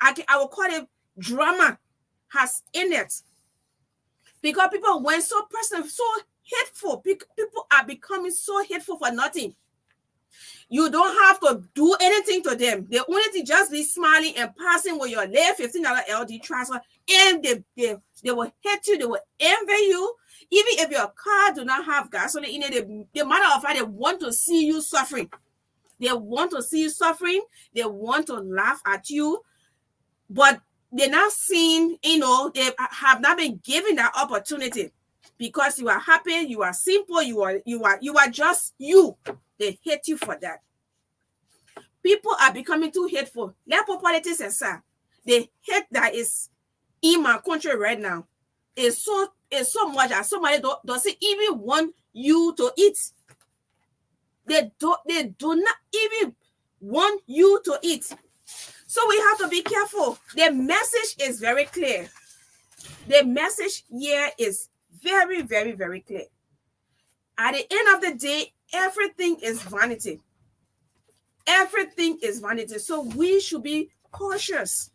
I will call it drama has in it, because people went so personal, so hateful. People are becoming so hateful for nothing. You don't have to do anything to them. They only to just be smiling and passing with your left $15 LD transfer, and they will hate you. They will envy you. Even if your car do not have gasoline in it, the matter of fact, they want to see you suffering. They want to see you suffering. They want to laugh at you, but they're not seeing. They have not been given that opportunity, because you are happy. You are simple. You are just you. They hate you for that. People are becoming too hateful. Level politics aside, the hate that is in my country right now is so much that somebody doesn't even want you to eat. They do not even want you to eat. So we have to be careful. The message is very clear. The message here is very, very, very clear. At the end of the day, everything is vanity. Everything is vanity. So we should be cautious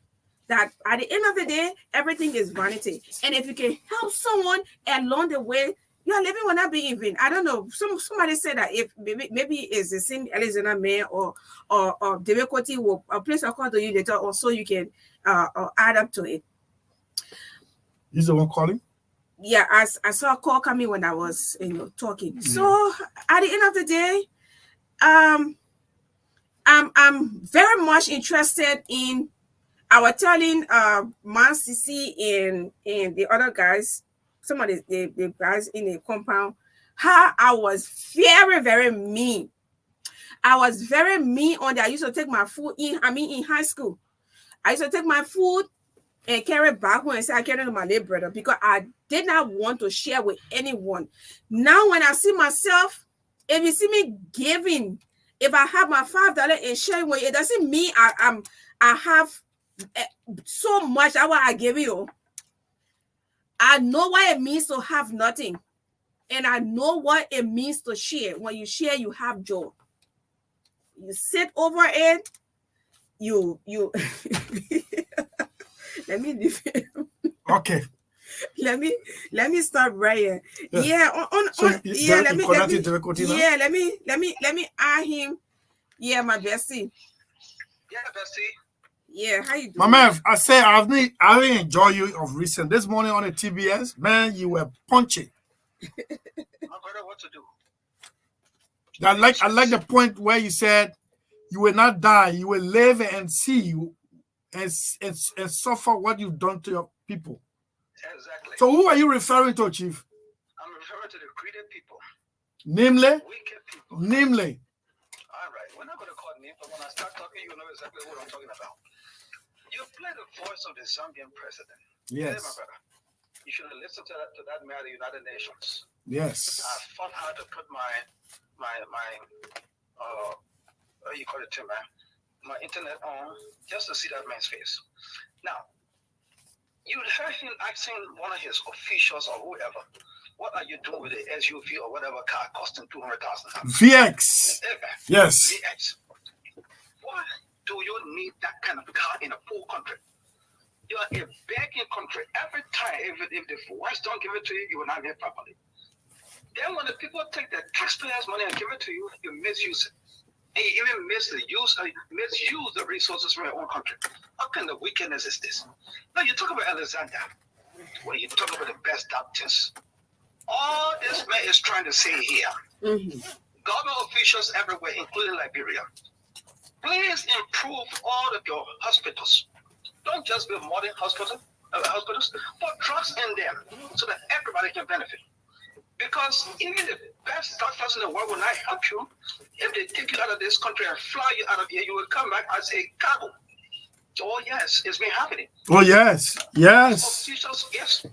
that at the end of the day, everything is vanity. And if you can help someone along the way, your living will not be in vain. I don't know. Somebody said that if maybe it's the same Arizona man or David Coty will place a call to you later, or so you can add up to it. Is the one calling? Yeah, I saw a call coming when I was talking. So at the end of the day, I'm very much interested in. I was telling Man Sisi and the other guys, some of the guys in the compound, how I was very, very mean. I was very mean on that. I used to take my food in high school. I used to take my food and carry it back home and say I carried it to my little brother, because I did not want to share with anyone. Now when I see myself, If you see me giving, if I have my $5 and sharing with you, it doesn't mean I have so much that what I give you. I know what it means to have nothing. And I know what it means to share. When you share, you have joy. You sit over it. You let me defend. Okay. Let me stop right here. Yeah. Let me add him. Yeah, my bestie. Yeah, bestie. Yeah, how you doing? My man, I say I really enjoy you of recent. This morning on the TBS, man, you were punchy. My brother, what to do? I like the point where you said you will not die, you will live and see you and suffer what you've done to your people. Exactly. So who are you referring to, Chief? I'm referring to the greedy people. Namely? Wicked people. Namely. All right. We're not going to call names, but when I start talking, you know exactly what I'm talking about. You play the voice of the Zambian president. Yes. Hey, my brother. You should have listened to that man at the United Nations. Yes. I fought hard to put my what do you call it, Tim, man? My internet on just to see that man's face. Now, you would hear him asking one of his officials or whoever, what are you doing with the SUV or whatever car costing $200,000? VX. Yes. VX. Why do you need that kind of car in a poor country? You are a begging country. Every time, if the West don't give it to you, you will not get properly. Then when the people take the taxpayers' money and give it to you, you misuse it. And you even misuse the resources from your own country. What kind of wickedness is this? Now you talk about Alexander, when you talk about the best doctors. All this man is trying to say here, government officials everywhere, including Liberia, please improve all of your hospitals. Don't just build modern hospitals, put drugs in them so that everybody can benefit. Because even the best doctors in the world will not help you if they take you out of this country and fly you out of here. You will come back as a cargo. Oh yes, it's been happening. Oh yes, yes. Officials, yes,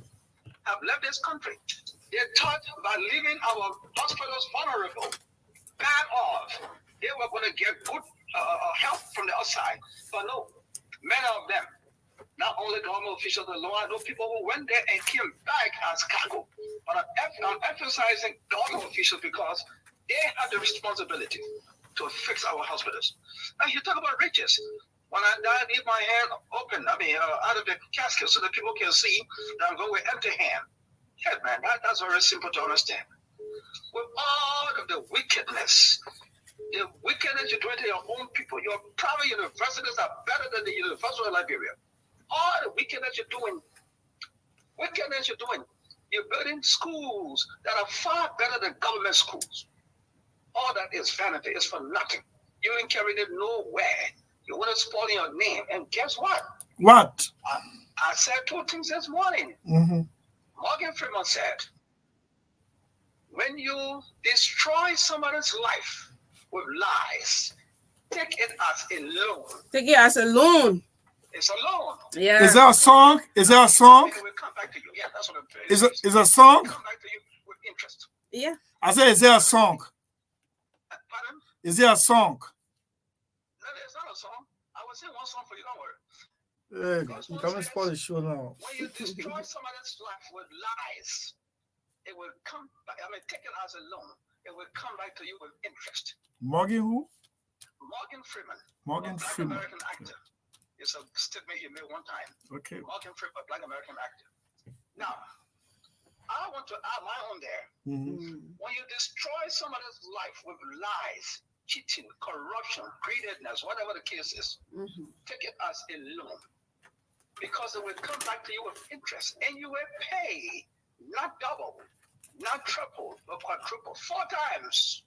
have left this country. They thought by leaving our hospitals vulnerable, bad off, they were going to get good help from the outside. But no, many of them, not only government officials alone, I know people who went there and came back as cargo. But I'm emphasizing government officials because they have the responsibility to fix our hospitals. Now you talk about riches. When I die, leave my hand open, out of the casket so that people can see that I'm going with empty hand. Yeah, man, that's very simple to understand. With all of the wickedness you're doing to your own people, your private universities are better than the University of Liberia. All the wickedness you're doing, you're building schools that are far better than government schools. All that is vanity, it's for nothing. You ain't carrying it nowhere. You want to spoil your name. And guess what? What? I said two things this morning. Morgan Freeman said, when you destroy somebody's life with lies, take it as a loan. Take it as a loan. It's a loan. Yeah. Is there a song? Is there a song? It will come back to you. Yeah, that's what I'm saying. Is a song? It will come back to you with interest. Yeah. I said, is there a song? Pardon? Is there a song? No, there's not a song. I will sing one song for you, don't worry. You can't spoil the show now. When you destroy somebody's life with lies, it will come back. Take it as a loan. It will come back to you with interest. Morgan who? Morgan Freeman. Morgan Freeman. Black American actor. It's a statement he made one time. Okay. Morgan Freeman, Black American actor. Now, I want to add my own there. When you destroy somebody's life with lies, cheating, corruption, greediness, whatever the case is, take it as a loan. Because it will come back to you with interest. And you will pay, not double, not triple, but quadruple, 4 times.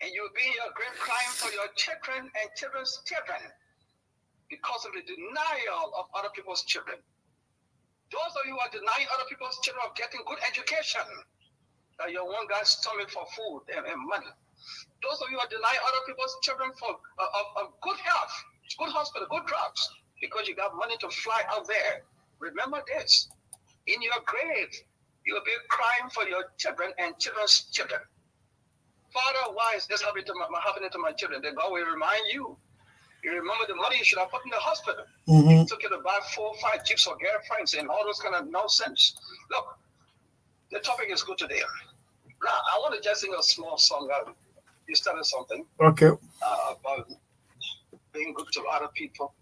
And you'll be in your grave crying for your children and children's children because of the denial of other people's children. Those of you who are denying other people's children of getting good education, that your one guy's stomach for food and money. Those of you who are denying other people's children for of good health, good hospital, good drugs, because you got money to fly out there. Remember this, in your grave, you'll be crying for your children and children's children. Father, why is this happening to my children? Then God will remind you. You remember the money you should have put in the hospital. You took it to buy 4 or 5 chips for girlfriends and all those kind of nonsense. Look, the topic is good today. Now, I want to just sing a small song. You started something. Okay. About being good to other people.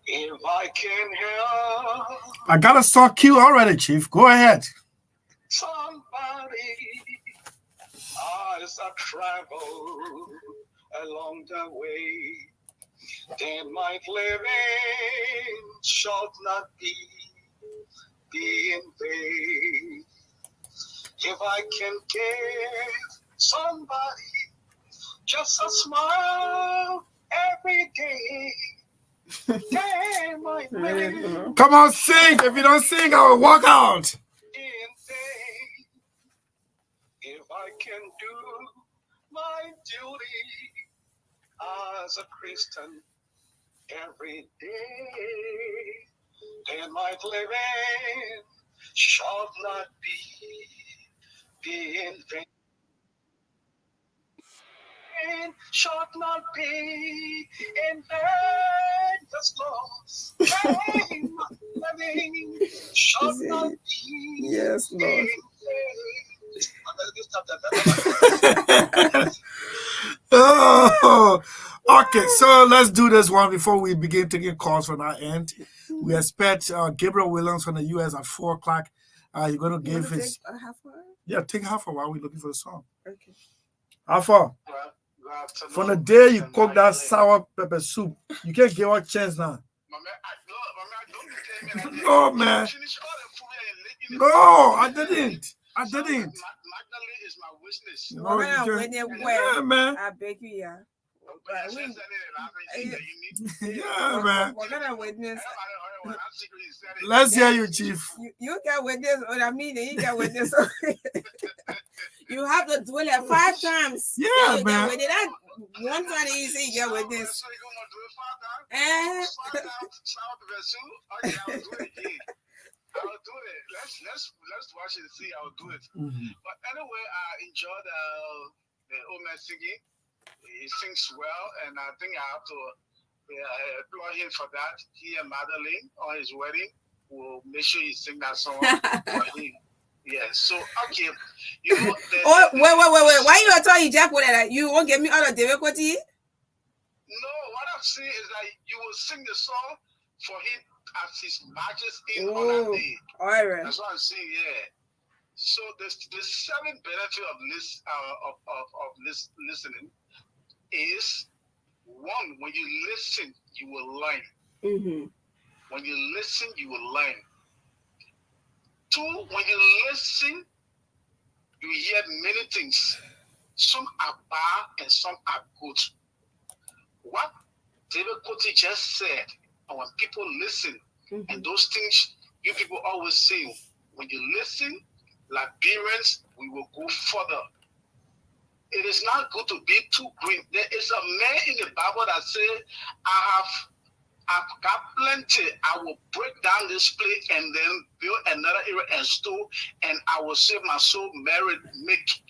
If I can help. I got a song queued already, Chief. Go ahead. Somebody as I travel along the way, then my living shall not be in vain. If I can give somebody just a smile every day, then my living. Come on, sing. If you don't sing, I will walk out. If I can do my duty as a Christian every day, then my living shall not be in vain. Shall not be in vain. Yes, Lord. My living shall not be yes, Lord. in vain. Oh, okay, so let's do this one before we begin taking calls from our end. We expect Gabriel Williams from the US at 4 o'clock. You're going to give his. Take half hour? Yeah, take half hour while we're looking for the song. Okay. How far? From the day you cook that sour pepper soup, you can't give a chance now. No, man. No, I didn't. Medgdalene is my witness. No, yeah, man. I beg you, yeah. Yeah, man. We're gonna witness. Let's hear you, Chief. You can witness what I mean. You can witness. You have to do it 5 times. Yeah, you man. Get with that one time you say you get with this. So you're gonna do it 5 times? 5 times, sour pepper soup? Okay, I'll do it again. I'll do it. Let's watch it and see. I'll do it. But anyway, I enjoyed the old man singing. He sings well, and I think I have to applaud him for that. He and Medgdalene on his wedding will make sure he sing that song for him. Yeah. So okay, you know. Wait. Why you are talking Jack with that? You won't get me out of difficulty? No, what I'm saying is that you will sing the song for him as his majesty on that day. All right. That's what I'm saying. Yeah. So the 7 benefit of listening is 1, when you listen, you will learn. When you listen, you will learn. 2, when you listen, you hear many things. Some are bad and some are good. What David Koti just said, and when people listen, and those things you people always say, when you listen, Liberians, we will go further. It is not good to be too green. There is a man in the Bible that said, I've got plenty. I will break down this place and then build another area and store, and I will save my soul, married, make.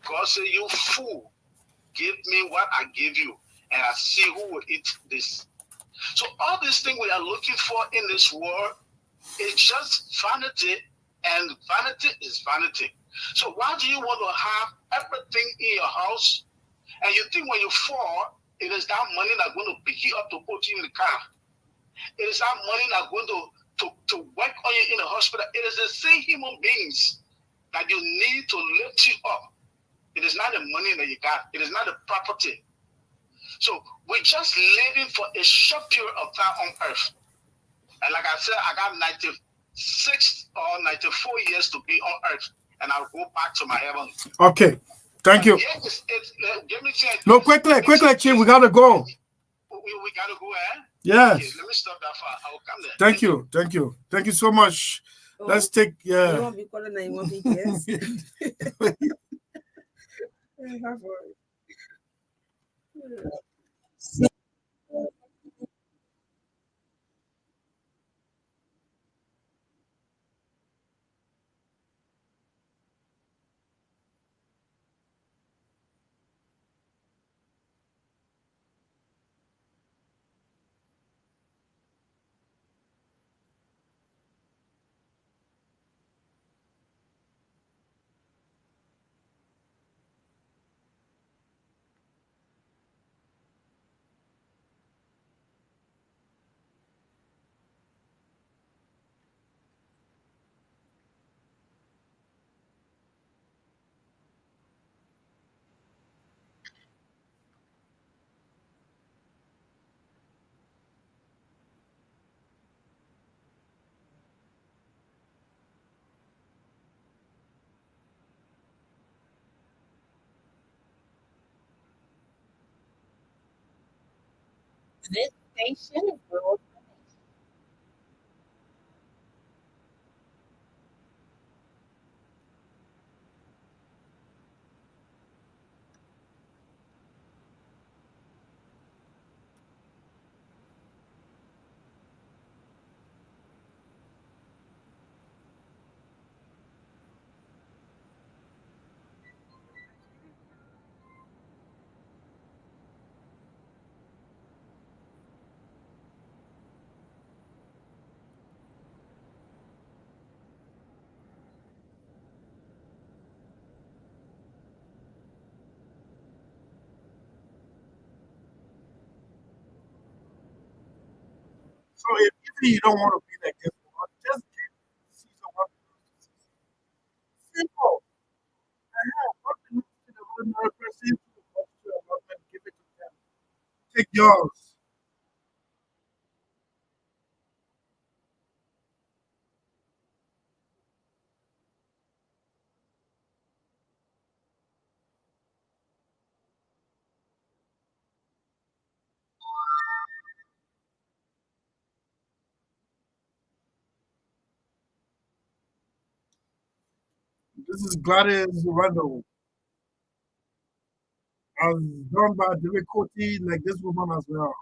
God said, you fool, give me what I give you, and I see who will eat this. So all these things we are looking for in this world is just vanity, and vanity is vanity. So why do you want to have everything in your house, and you think when you fall, it is that money that's going to pick you up to put you in the car? It is that money that's going to work on you in the hospital. It is the same human beings that you need to lift you up. It is not the money that you got. It is not the property. So we're just living for a short period of time on earth. And like I said, I got 96 or 94 years to be on earth, and I'll go back to my heaven. Okay. Thank you. Give me no, quickly, Chief. We got to go. We got to go, eh? Yes. Okay, let me stop that far. I'll come there. Thank you. Thank you so much. Let's take, yeah. You won't be calling that you won't be guest. This station will. So if even you don't want to be like this one, just give Caesar what belongs to Caesar. Simple. What belongs to the ordinary person, to the culture of government, give it to them. Take yours. This is Gladys Randall, as done by David Coty, like this woman as well.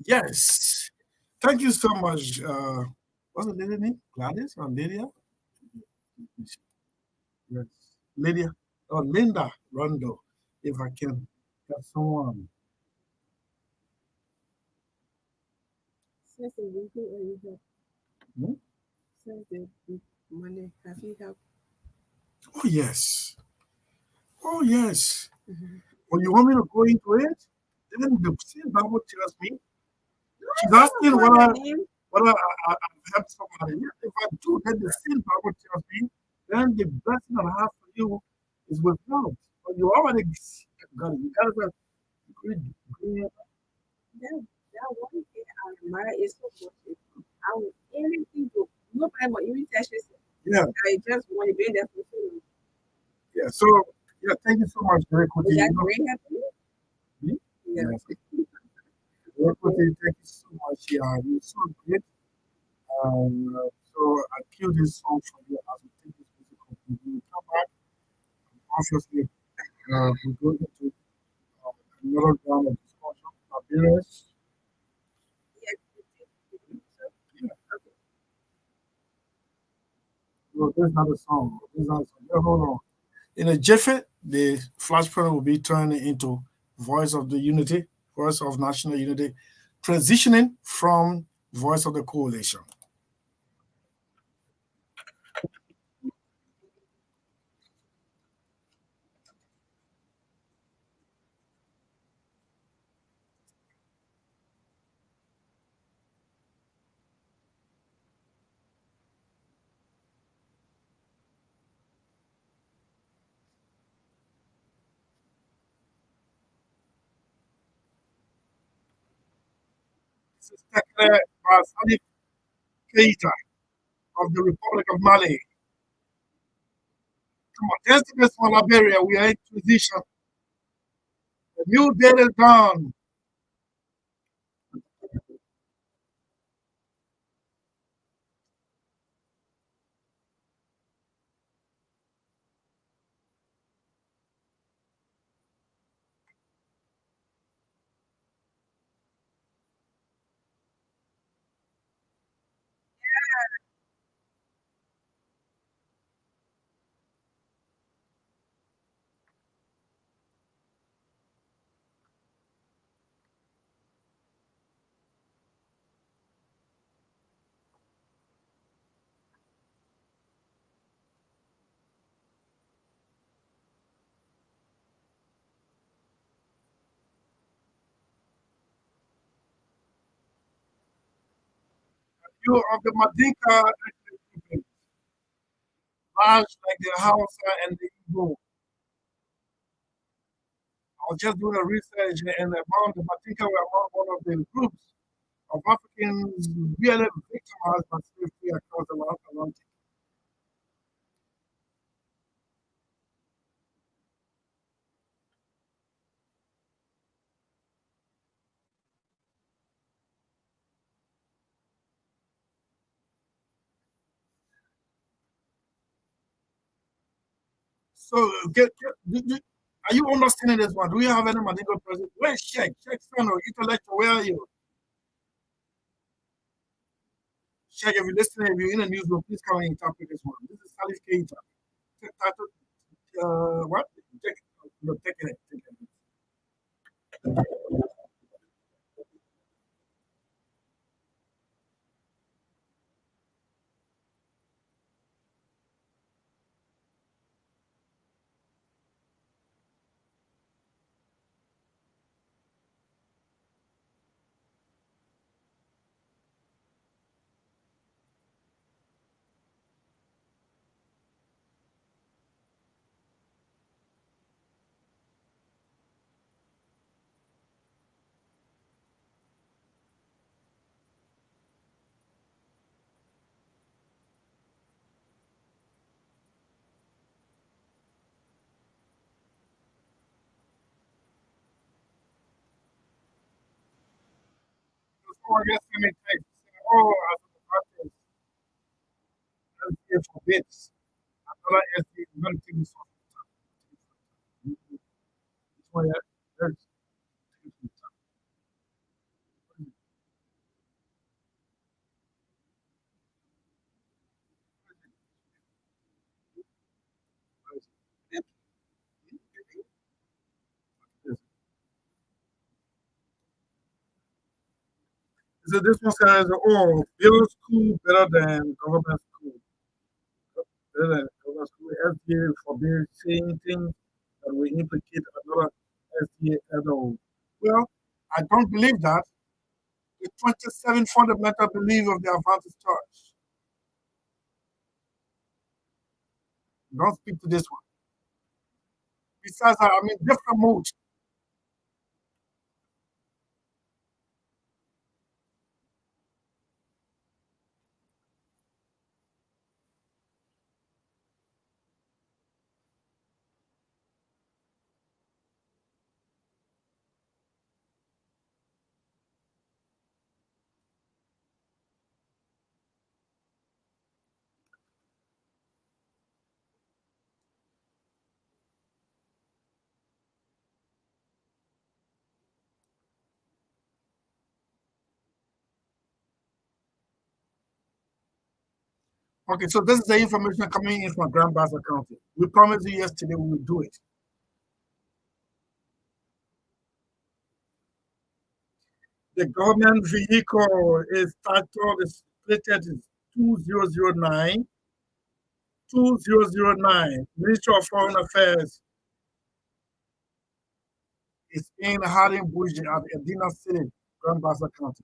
Yes. Thank you so much. What's the lady name? Gladys or Lydia? Yes. Lydia or Linda Rondo, if I can get someone. Since the weekend, or you have Hmm? since the Monday, have you helped? Oh, yes. Oh, yes. Mm-hmm. When you want me to go into it, then the same Bible tells me, she's asking whether I've helped somebody. Yeah, if I do, then the same Bible tells me, then the blessing that I have for you is withheld. But you already got it. You got to agree. That one thing I admire is so much. I would anything to nobody but you touch this. Yeah, I just want to be there for you. yeah. So, yeah, thank you so much, very quickly. Is that great happening? Me? Yeah. Yes. Very quickly, thank you so much. Yeah, you're so great. So I killed this song for you as we take this music complete. We will come back. Obviously, we go into another round of discussion. Barbados. Yeah, no, this is not a song. This is not a song. Yeah, hold on. In a jiffy, the flash planet will be turned into Voice of the Unity, Voice of National Unity, transitioning from Voice of the Coalition. This is Tekle Salif Keita of the Republic of Mali. Come on, just this for Liberia. We are in transition. The new day is dawn. You of the Madinka, large like the Hausa and the Igbo. I was just doing a research and among the Madinka were among one of the groups of Africans really victimized by slavery across the Atlantic. So, are you understanding this one? Do you have any Madinka president? Where's Sheikh? Sheikh Sano, intellectual, where are you? Sheikh, if you're listening, if you're in the newsroom, please come and interpret this one. This is Salif Keita. What? Take it. Someone just sent me a text. Oh, as an artist, SDA for bits. Another SDA, I'm going to take this off the top. This one, yeah, there's the top. So this one says, oh, build school better than government school. Better than government school. SDA forbid saying things that will implicate another SDA at all. Well, I don't believe that. The 27 fundamental belief of the Adventist Church. Don't speak to this one. Besides, I'm in different mood. Okay, so this is the information coming in from Grand Bassa County. We promised you yesterday we will do it. The government vehicle is titled, is plated is 2009. 2009. Ministry of Foreign Affairs is in Harding Bush at Edina City, Grand Bassa County.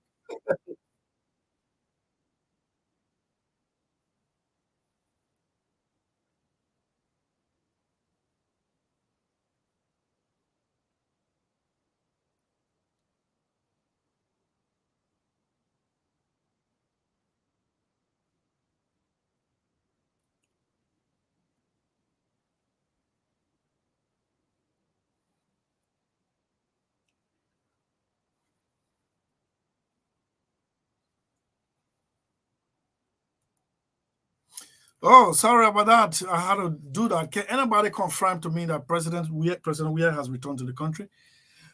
Oh, sorry about that. I had to do that. Can anybody confirm to me that President Weir has returned to the country?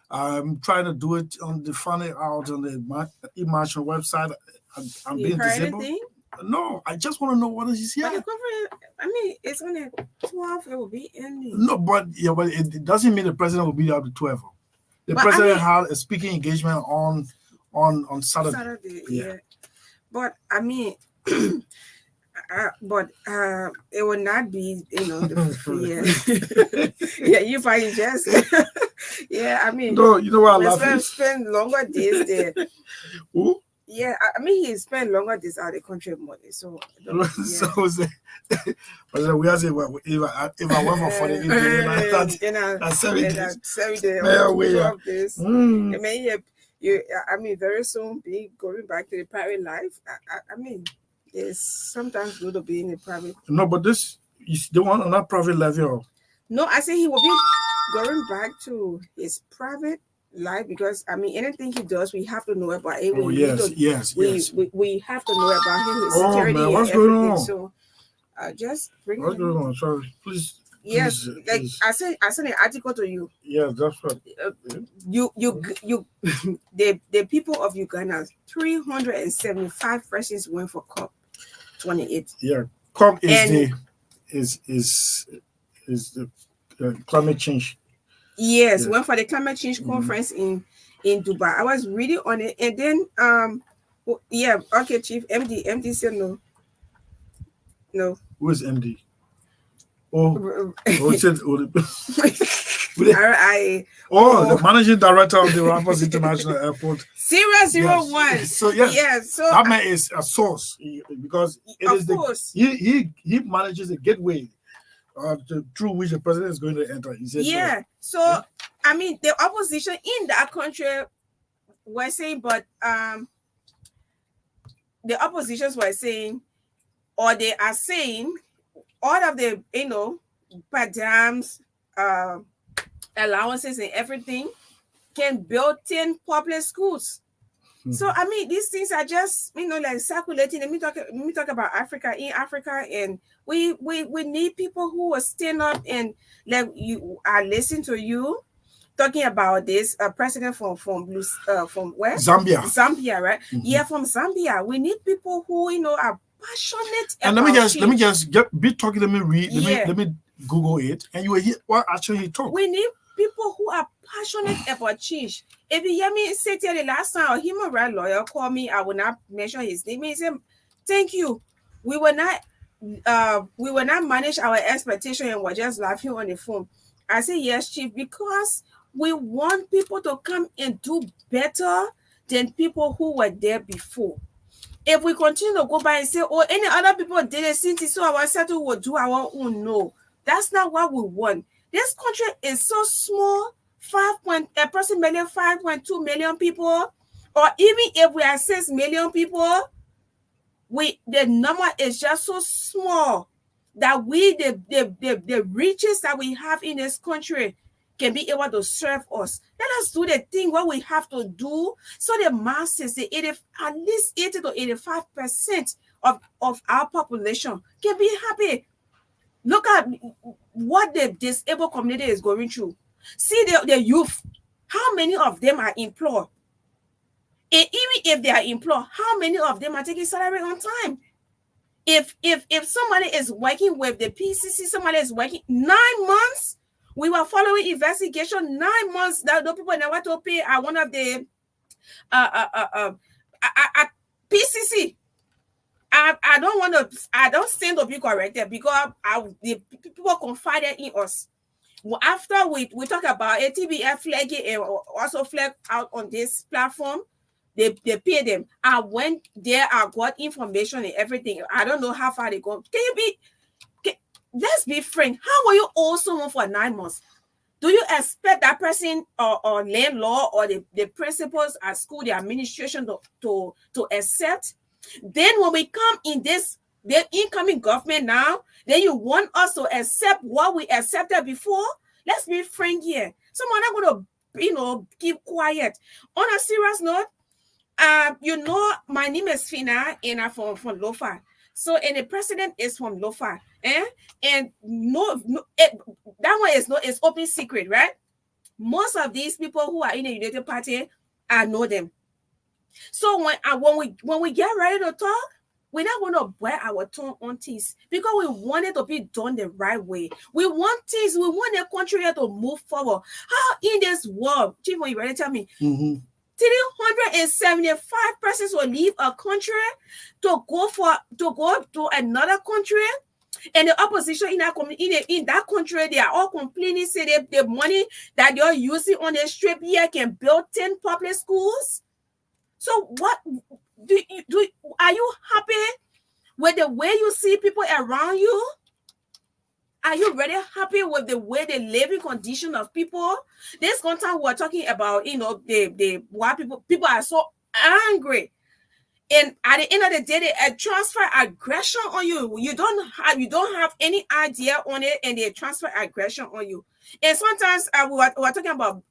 I'm trying to do it on the funny out on the e-marshal website. I'm You being heard disabled. anything? No, I just want to know what is But here. the conference, I mean, it's only at 12. It will be ending. No, but it doesn't mean the president will be there up to 12. The But I president mean- had a speaking engagement on Saturday. Saturday, Yeah. yeah. But I mean, it will not be, yeah, you probably just, yeah, I mean, No, you know what I let's love? spend longer days there. Who? Yeah, I mean, he spent longer this out of the country money, so. So we are saying, well, if I went for 48 days, that's 7 days. 7 days. Yeah, 12 days. I mean, I mean, very soon be going back to the private life. I mean, it's sometimes good to be in the private. No, but this is the one on that private level. No, I say he will be going back to his private life because I mean anything he does, we have to know about it. Oh yes. We have to know about him, his security, man, what's and everything. going on? So, just bring. What's going on? Sorry, please. Yes, please, like please. I sent an article to you. Yes, that's right. You the people of Uganda, 375 persons went for COP 28. Yeah, COP is the climate change. Yes, went for the climate change conference in Dubai. I was reading on it, and then okay, Chief MD said no. Who is MD? Oh, the managing director of the Rappers International Airport. 001. Yes. So that man is a source because it is he manages the gateway through which the president is going to enter. He said so. I mean, the opposition in that country were saying, but the oppositions were saying, or they are saying, all of the per dams, allowances, and everything can build 10 public schools. So I mean, these things are just like circulating. Let me talk about Africa. In Africa, and we need people who will stand up and like you. I listen to you talking about this president from where? Zambia, right? Yeah, from Zambia. We need people who are passionate. And let me just be talking. Let me read. Let me Google it, and you will hear what actually he talked. We need people who are passionate about change. If you hear me say the last time a human rights lawyer called me, I will not mention his name. He said, "Thank you. We will not manage our expectation and we're just laughing on the phone." I say, "Yes, Chief, because we want people to come and do better than people who were there before. If we continue to go by and say, oh, any other people did it since so ourselves will do our own, no, that's not what we want. This country is so small, 5.2 million people, or even if we are 6 million people, the number is just so small that the riches that we have in this country can be able to serve us. Let us do the thing what we have to do so the masses, at least 80 to 85% of our population can be happy. Look at what the disabled community is going through. See the youth, how many of them are employed? And even if they are employed, how many of them are taking salary on time? If somebody is working with the PCC, somebody is working 9 months, we were following investigation 9 months that the people never to pay one of the PCC. I don't stand to be corrected because the people confided in us. After we talk about ATBF flagging and also flag out on this platform, they pay them. I went there, I got information and everything. I don't know how far they go. Let's be frank. How will you owe someone for 9 months? Do you expect that person or landlord or the principals at school, the administration to accept? Then when we come in the incoming government now, then you want us to accept what we accepted before? Let's be frank here. Someone not going to, keep quiet. On a serious note, my name is Fina and I'm from Lofa. So, and the president is from Lofa. And that one is open secret, right? Most of these people who are in the United Party, I know them. So when we get ready to talk, we're not going to bite our tongue on things because we want it to be done the right way. We want things, we want the country to move forward. How in this world, Chief, when you ready to tell me, 375 persons will leave a country to go to another country, and the opposition in that country, they are all complaining, say the money that they're using on the strip here can build 10 public schools. So what Are you happy with the way you see people around you? Are you really happy with the way the living condition of people? This content we're talking about, the why people are so angry. And at the end of the day, they transfer aggression on you. You don't have any idea on it, and they transfer aggression on you. And sometimes we're talking about,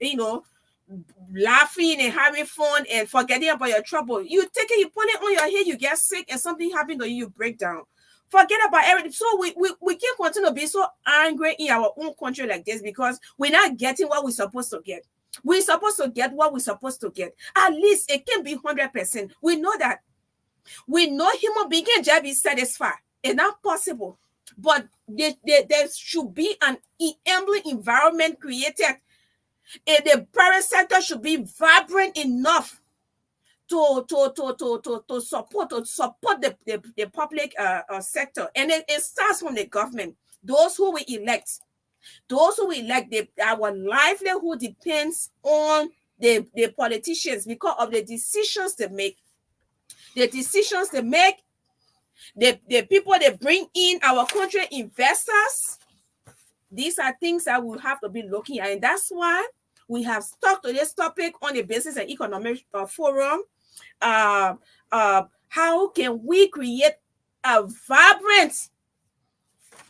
laughing and having fun and forgetting about your trouble. You take it, you put it on your head, you get sick, and something happens to you, you break down. Forget about everything. So we can't continue to be so angry in our own country like this because we're not getting what we're supposed to get. We're supposed to get what we're supposed to get. At least it can be 100%. We know that. We know human beings can just be satisfied. It's not possible. But there should be an enabling environment created. And the private sector should be vibrant enough to support the public sector. And it starts from the government. Those who we elect, our livelihood depends on the politicians because of the decisions they make. The decisions they make, the people they bring in our country, investors. These are things that we have to be looking at. And that's why we have stuck to this topic on the Business and Economic Forum. How can we create a vibrant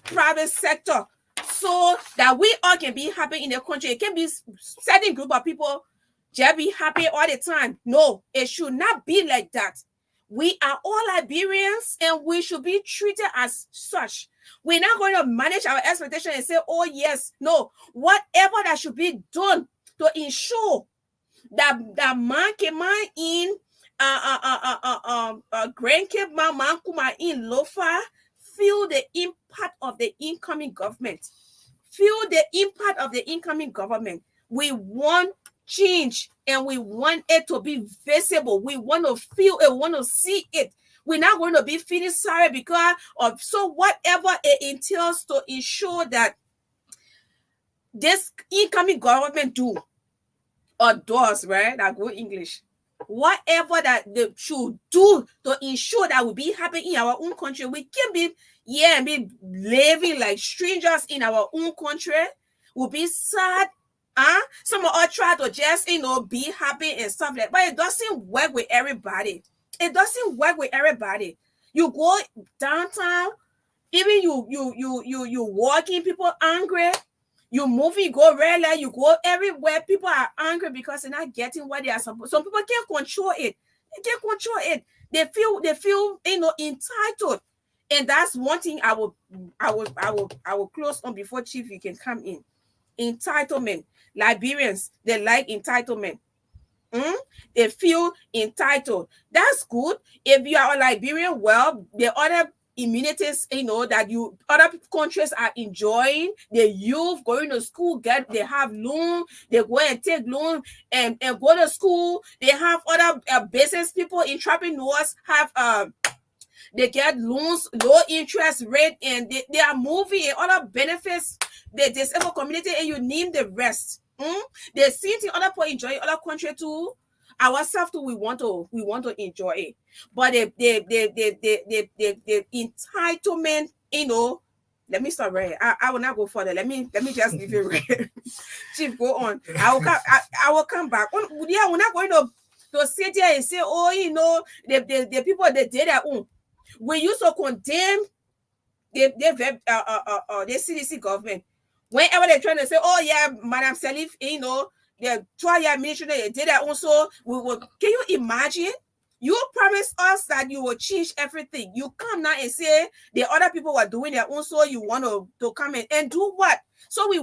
private sector so that we all can be happy in the country? It can be certain group of people just be happy all the time. No, it should not be like that. We are all Liberians and we should be treated as such. We're not going to manage our expectation and say, oh yes, no. Whatever that should be done to ensure that man came in grandkid man kuma in Lofa feel the impact of the incoming government. We want change and we want it to be visible. We want to feel it, we want to see it. We're not going to be feeling sorry because of so whatever it entails to ensure that this incoming government do or does, right? That good English. Whatever that they should do to ensure that we'll be happy in our own country. We can be living like strangers in our own country. We'll be sad. Some of us try to just be happy and stuff like that, but it doesn't work with everybody. You go downtown, even you walking, people angry. You moving, you go red light, you go everywhere. People are angry because they're not getting what they are supposed. Some people can't control it. They feel entitled, and that's one thing I will close on before Chief you can come in. Entitlement. Liberians, they like entitlement. They feel entitled. That's good. If you are a Liberian, well, the other immunities, that other countries are enjoying. The youth going to school, they have loan, they go and take loan and go to school. They have other business people, entrepreneurs have they get loans, low interest rate, and they are moving and other benefits, the disabled community, and you name the rest. They see it in other people enjoy other country too. Ourselves too, we want to enjoy it. But the entitlement, let me stop right. I will not go further. Let me just leave it right. Chief, go on. I will come back. Yeah, we're not going to sit here and say, oh, the people that did their own. We used to condemn the CDC government. Whenever they're trying to say, oh yeah, Madam Sellee, the 12-year ministry, they did that also. Can you imagine? You promised us that you will change everything. You come now and say the other people were doing their own, so you want to come in and do what? So we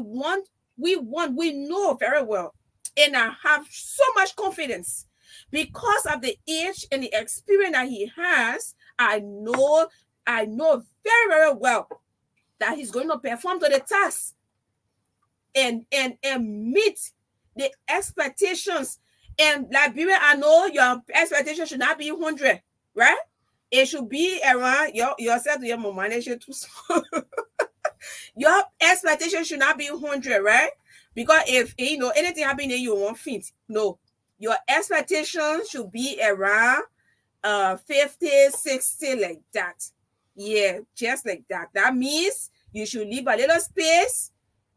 know very well. And I have so much confidence because of the age and the experience that he has. I know very, very well that he's going to perform to the task and meet the expectations. And Liberia, I know your expectation should not be 100, right? It should be around yourself to your mama. Your expectation should not be 100, right? Because if anything happening, you won't fit. No, your expectation should be around 50, 60, like that. Yeah, just like that. That means you should leave a little space,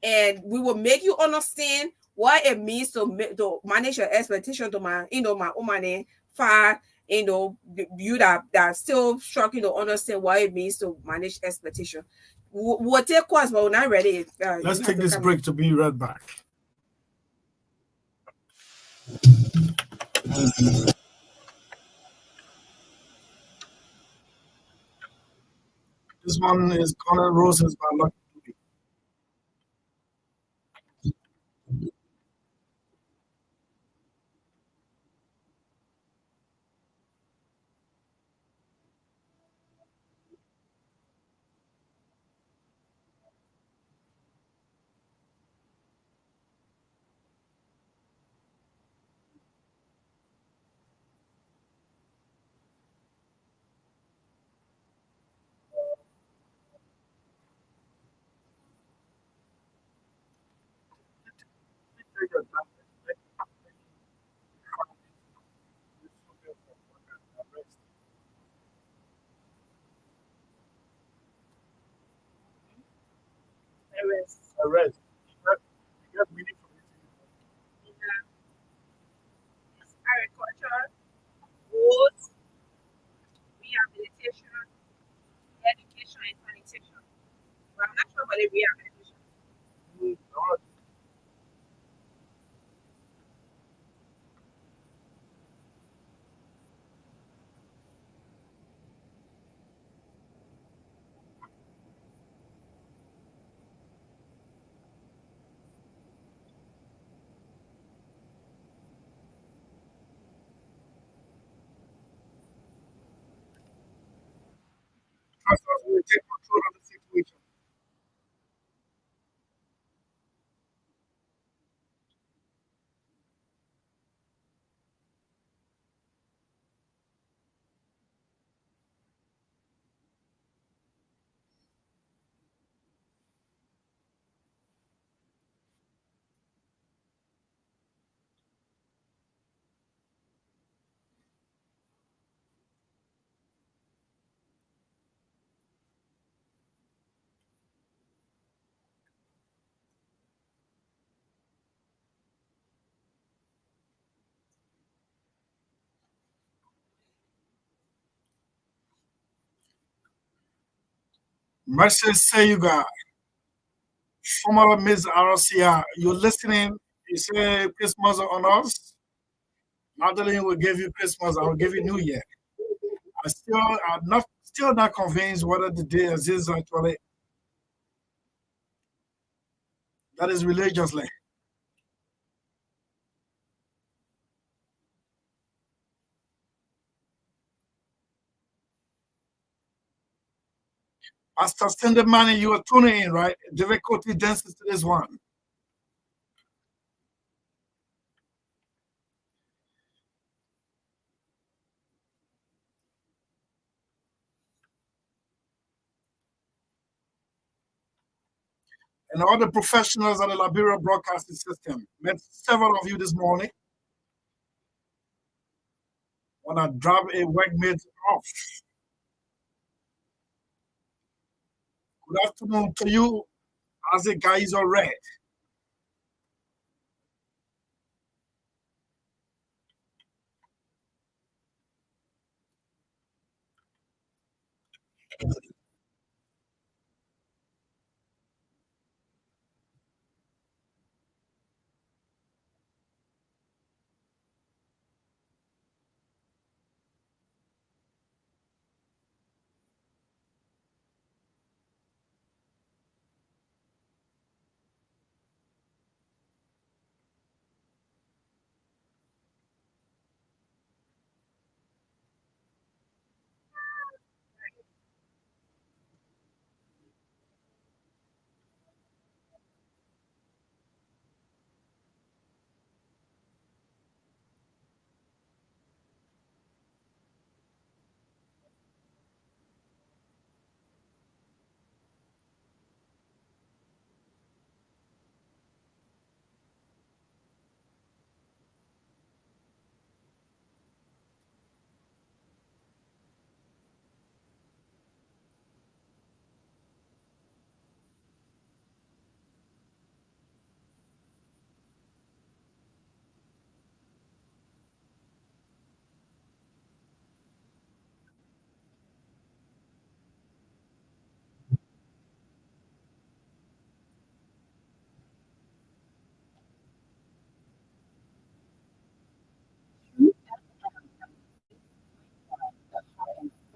and we will make you understand what it means to manage your expectation to my own money for you that still struggling to understand what it means to manage expectation. We'll take course, but we're not ready. Let's take this break to be right back. This one is Guns N' Roses by Lucky Dube. Arrest. You get meaning from it. Agriculture, roads, rehabilitation, education, and sanitation. But I'm not sure about the rehabilitation. Pastors will take control of the situation. Mercy say you got former Ms. RCR. You're listening. You say Christmas on us. Medgdalene will give you Christmas. I will give you New Year. I'm still not convinced whether the day is actually that is religiously. Pastor Cindy Manning, you are tuning in, right? Difficulty dances to this one. And all the professionals at the Liberia Broadcasting System. Met several of you this morning when I drop a workmate off. Good afternoon to you, as the guys are red.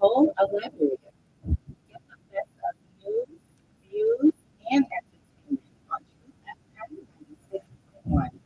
whole of Liberia. Get the best of news, views, and entertainment on Truth FM 96.1.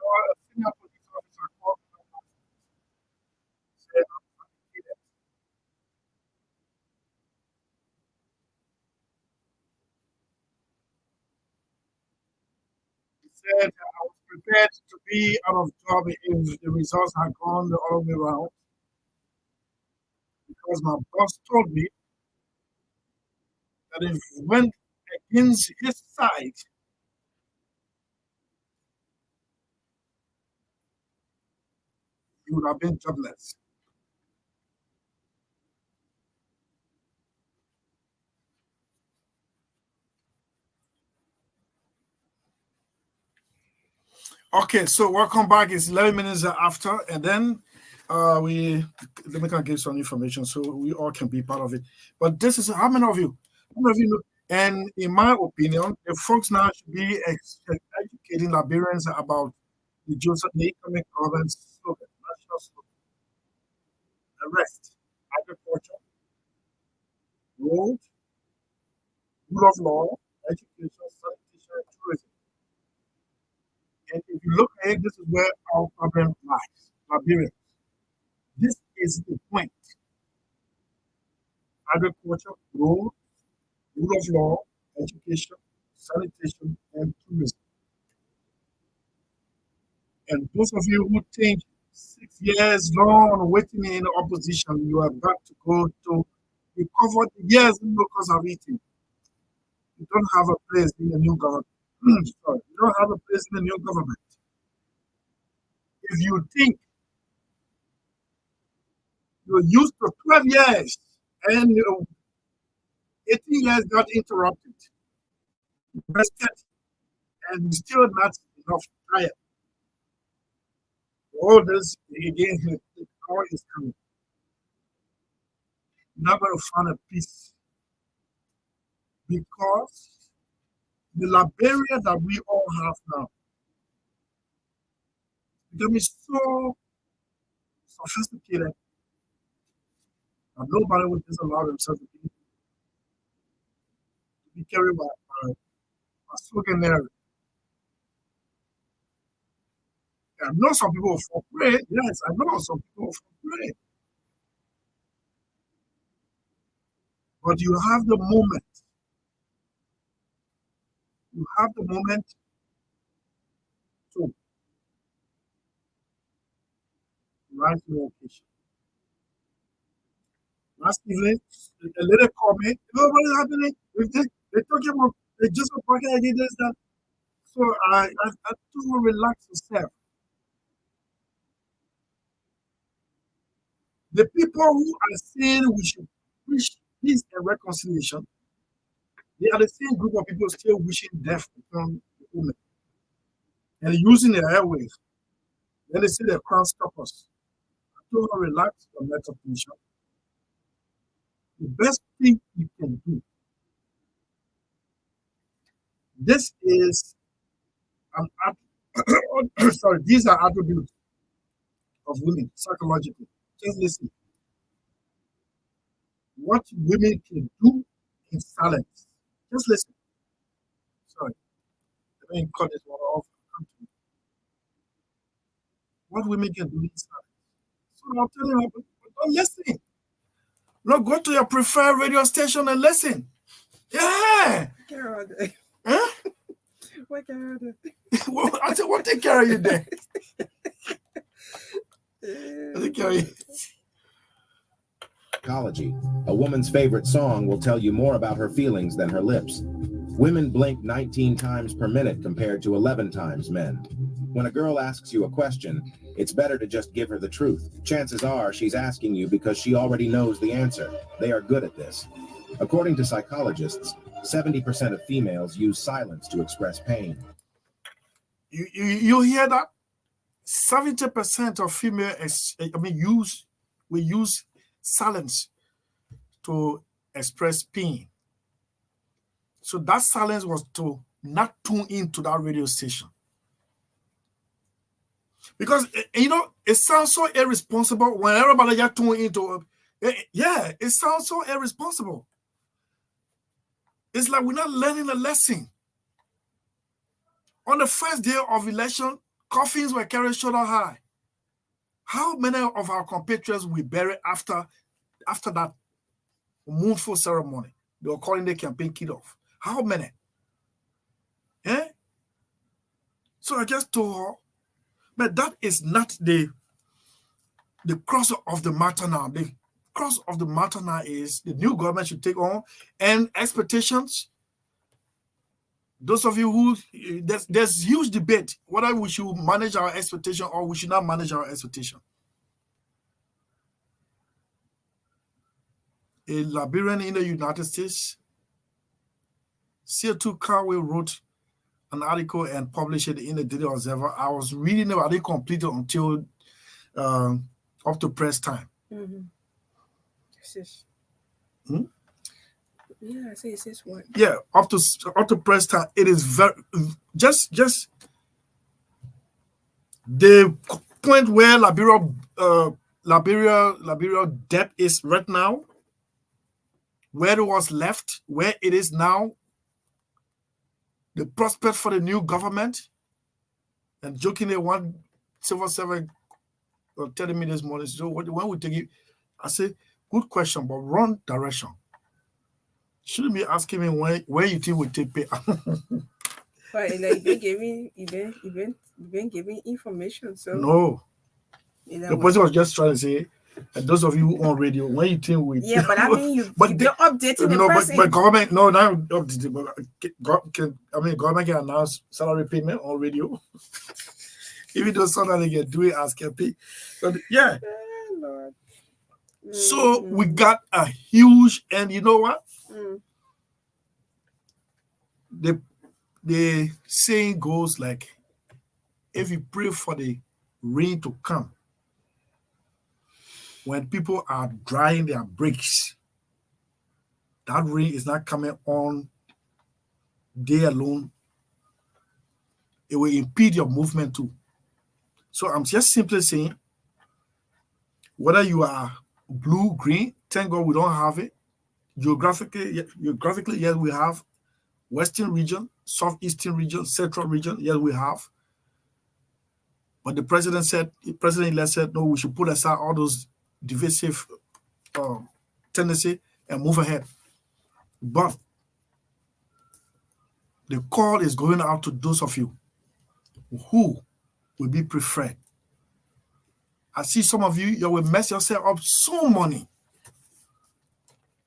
A senior police officer called me and said, he said I was prepared to be out of job if the results had gone the other way around because my boss told me that if it went against his side, he would have been jobless. Okay, so welcome back. It's 11 minutes after, and then we let me give some information so we all can be part of it. But this is how many of you? How many of you know? And in my opinion, the folks now should be educating Liberians about the Joseph the economic government slogan, national slogan. Arrest, agriculture, road, rule of law, education, sanitation, and tourism. And if you look at it, this is where our problem lies. Liberians. This is the point. Agriculture, road, rule of law, education, sanitation, and tourism. And those of you who think 6 years long waiting in opposition, you are about to go to recover the years because of eating. You don't have a place in the new government. Sorry, you don't have a place in the new government. If you think you're used to 12 years and 18 years got interrupted, rested, and still not enough tired. All this again, the power is coming. You're not going to find a peace because the Liberia that we all have now becoming so sophisticated that nobody would just allow themselves to be carried by a slogan narrative. I know some people will fall prey. Yes, I know some people will fall prey. But you have the moment. You have the moment to rise to the occasion. Last evening, a lady called me. What is happening? They talking about they just pocket I did this, that. So I told her relax yourself. The people who are saying we should preach peace and reconciliation, they are the same group of people still wishing death upon the women and using the airwaves. Then they say they can't stop us. I told her relax your mental tension. The best thing you can do. This is an sorry, these are attributes of women psychologically. Just listen. What women can do in silence. Just listen. Sorry. Let me cut this one off. What women can do in silence. So I'll tell you, don't listen. No, go to your preferred radio station and listen. Yeah. Huh? What care of Well, I said, what take care of you there? Take care of you. Psychology. A woman's favorite song will tell you more about her feelings than her lips. Women blink 19 times per minute compared to 11 times men. When a girl asks you a question, it's better to just give her the truth. Chances are she's asking you because she already knows the answer. They are good at this. According to psychologists, 70% of females use silence to express pain. You hear that? 70% of female use silence to express pain. So that silence was to not tune into that radio station. Because, it sounds so irresponsible when everybody just tune into it. Yeah, it sounds so irresponsible. It's like we're not learning a lesson. On the first day of election, coffins were carried shoulder high. How many of our compatriots we buried after that mournful ceremony? They were calling the campaign kickoff. How many? Eh? So I just told her, but that is not the crux of the matter now. The crux of the matter now is the new government should take on and expectations. Those of you who there's huge debate whether we should manage our expectation or we should not manage our expectation. A Liberian in the United States, CO2 Carway wrote an article and published it in the Daily Observer. I was reading it, I didn't complete it until up to press time. Mm-hmm. Yeah, I say it says what? Yeah, up to press time. It is very just The point where Liberia debt is right now, where it was left, where it is now, the prospect for the new government, and jokingly, one civil servant telling me this morning, so when we take it, I say, good question, but wrong direction. Shouldn't be asking me where you think we take pay. But you've been giving information, so No. The person was just trying to say, and those of you on radio, when you think we but I mean you've been updating the person. But government, no, now updated. Government can announce salary payment on radio. Even though sometimes they can do it as can pay. But yeah. Lord. So we got a huge, and you know what? The saying goes like, if you pray for the rain to come, when people are drying their bricks, that rain is not coming on day alone. It will impede your movement too. So I'm just simply saying, whether you are blue, green, thank God we don't have it. Geographically, yes, we have. Western region, southeastern region, central region, yes, we have. But the president-elect said, no, we should put aside all those divisive tendency and move ahead. But the call is going out to those of you who will be preferred. I see some of you will mess yourself up so money.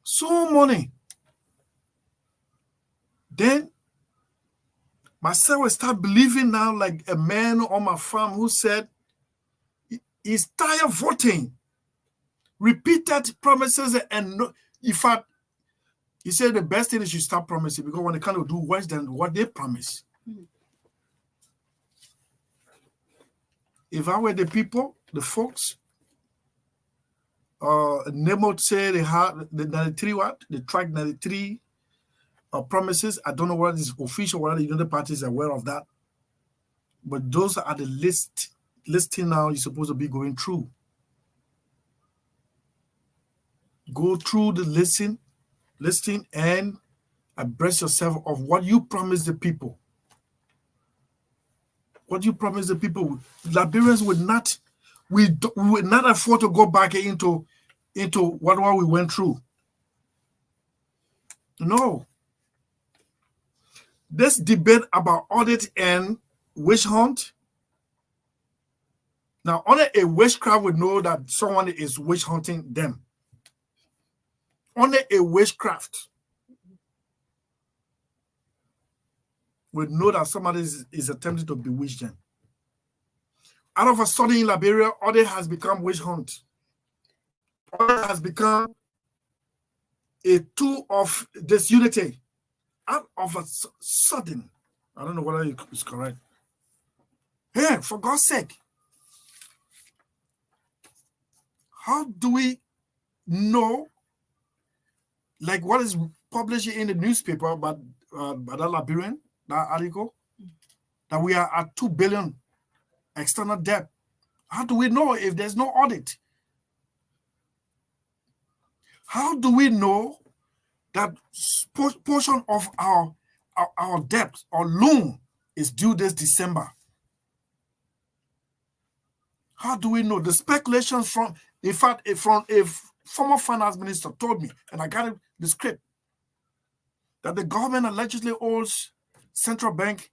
So money. Then myself will start believing now like a man on my farm who said he's tired of voting. Repeated promises, and no, in fact, he said the best thing is you start promising, because when they kind of do worse than what they promise. If I were the people, the folks, Nemo say they had the 93 what? The track 93 promises. I don't know what is official, whether the United Party is aware of that. But those are the listing now you're supposed to be going through. Go through the listing and abreast yourself of what you promised the people. What you promised the people. Liberians would not afford to go back into what we went through. No. This debate about audit and witch hunt. Now, only a witchcraft would know that someone is witch hunting them. Only a witchcraft would know that somebody is attempting to bewitch them. Out of a sudden in Liberia, audit has become witch hunt. Audit has become a tool of disunity. Out of a sudden, I don't know whether it's correct. Hey, for God's sake, how do we know, like what is published in the newspaper by that Liberian, that article, that we are at 2 billion external debt? How do we know if there's no audit? How do we know that portion of our debt or loan is due this December? How do we know? The speculations from, in fact, from a former finance minister told me, and I got the script, that the government allegedly owes central bank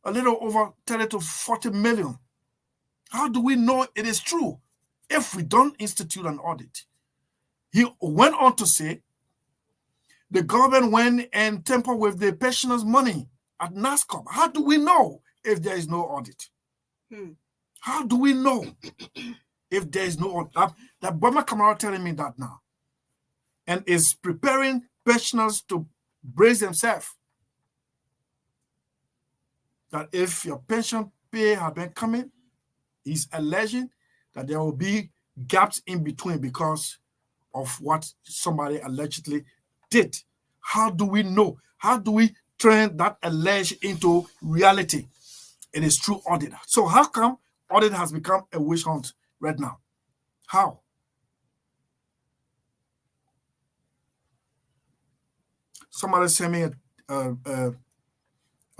a little over 30 to 40 million. How do we know it is true if we don't institute an audit? He went on to say, the government went and tampered with the pensioners' money at NASCOM. How do we know if there is no audit? How do we know if there is no audit? That Burma Kamara telling me that now, and is preparing pensioners to brace themselves. That if your pension pay has been coming, he's alleging that there will be gaps in between because of what somebody allegedly did. How do we know? How do we turn that alleged into reality? It is through audit. So how come audit has become a witch hunt right now. How? Somebody sent me a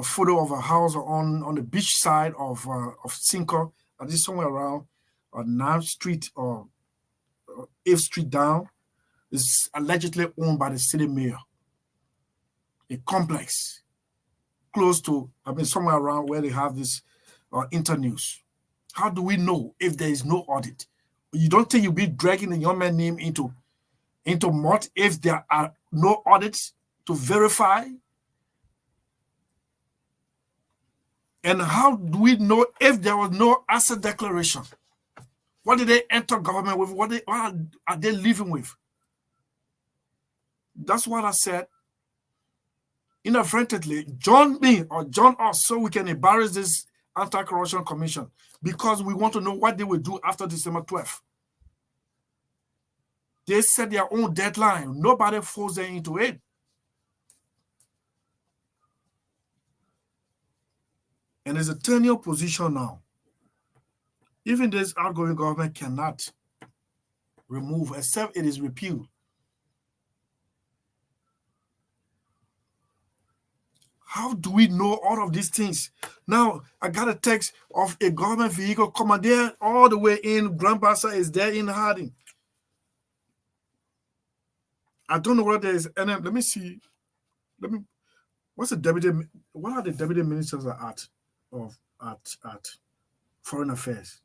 photo of a house on the beach side of Cinco, at least somewhere around 9th Street or 8th Street down. It's allegedly owned by the city mayor. A complex close to, somewhere around where they have this internews. How do we know if there is no audit? You don't think you'll be dragging the young man's name into mud if there are no audits to verify? And how do we know if there was no asset declaration? What did they enter government with? What are they living with? That's what I said. Inadvertently, join me or join us so we can embarrass this anti-corruption commission, because we want to know what they will do after December 12th. They set their own deadline. Nobody forced them into it. And it's a tenure position now. Even this outgoing government cannot remove, except it is repealed. How do we know all of these things? Now, I got a text of a government vehicle commandeered all the way in. Grand Bassa is there in Harding. I don't know what there is. And let me see. What are the deputy ministers at foreign affairs?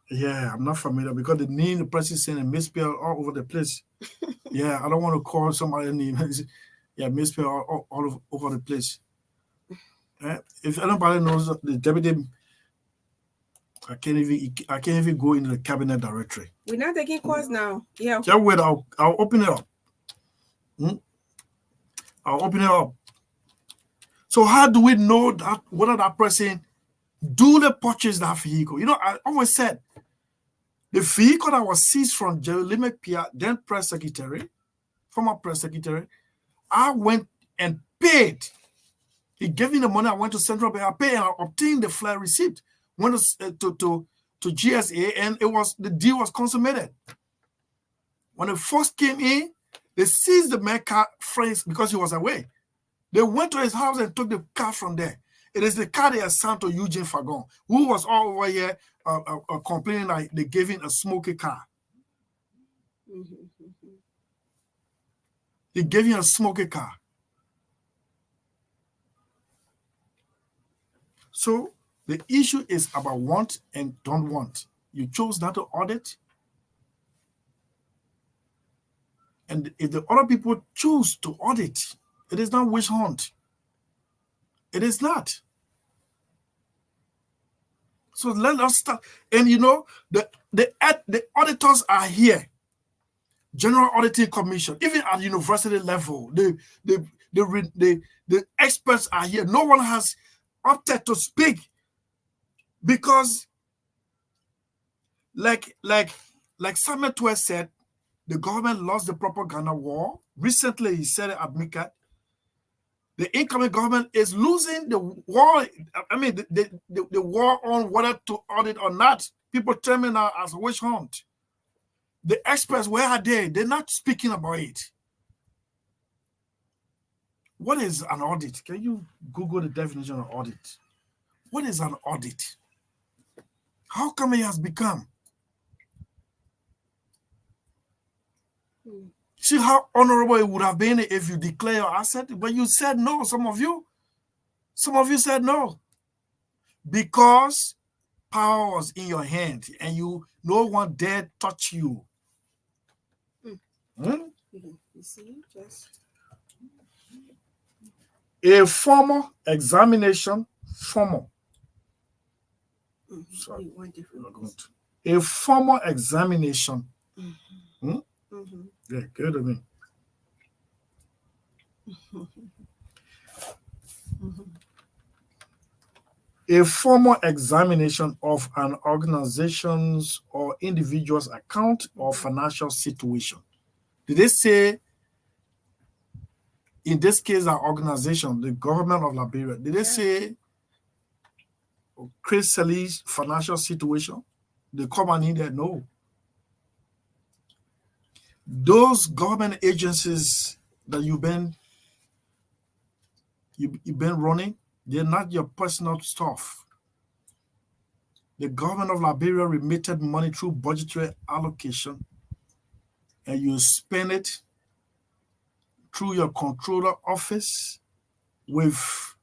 Yeah, I'm not familiar because the name the president and misspell all over the place. Yeah, I don't want to call somebody name. Yeah, misspell all over the place. If anybody knows the deputy, I can't even go into the cabinet directory. We're not taking calls now. Yeah. Just wait. I'll open it up. I'll open it up. So how do we know that whether that person do the purchase that vehicle? You know, I always said the vehicle that was seized from Jeremy Pia, then press secretary, former press secretary, I went and paid. He gave me the money. I went to Central Bank. I paid and I obtained the flight receipt. Went to GSA, and the deal was consummated. When it first came in, they seized the man's car friends because he was away. They went to his house and took the car from there. It is the car they assigned to Eugene Fagon, who was all over here complaining like they gave him a smoky car. They gave him a smoky car. So the issue is about want and don't want. You chose not to audit. And if the other people choose to audit, it is not witch hunt. It is not. So let us start. And you know, the auditors are here. General Auditing Commission, even at university level, the experts are here. No one has opted to speak because, like Samuel Twelve said, the government lost the propaganda war. Recently, he said it at MICAT. The incoming government is losing the war. I mean, the war on whether to audit or not. People tell me now as a witch hunt. The experts, where are they? They're not speaking about it. What is an audit? Can you Google the definition of audit? What is an audit? How come it has become? See how honorable it would have been if you declare your asset, but you said no. Some of you said no because power was in your hand and no one dared touch you. You see, just a formal examination, Sorry, a formal examination. Yeah, good to me. A formal examination of an organization's or individual's account or financial situation. Did they say, in this case, our organization, the government of Liberia, did they say, Chris Sellee's financial situation. They come and in there. No. Those government agencies that you've been running, they're not your personal stuff. The government of Liberia remitted money through budgetary allocation, and you spend it through your controller office with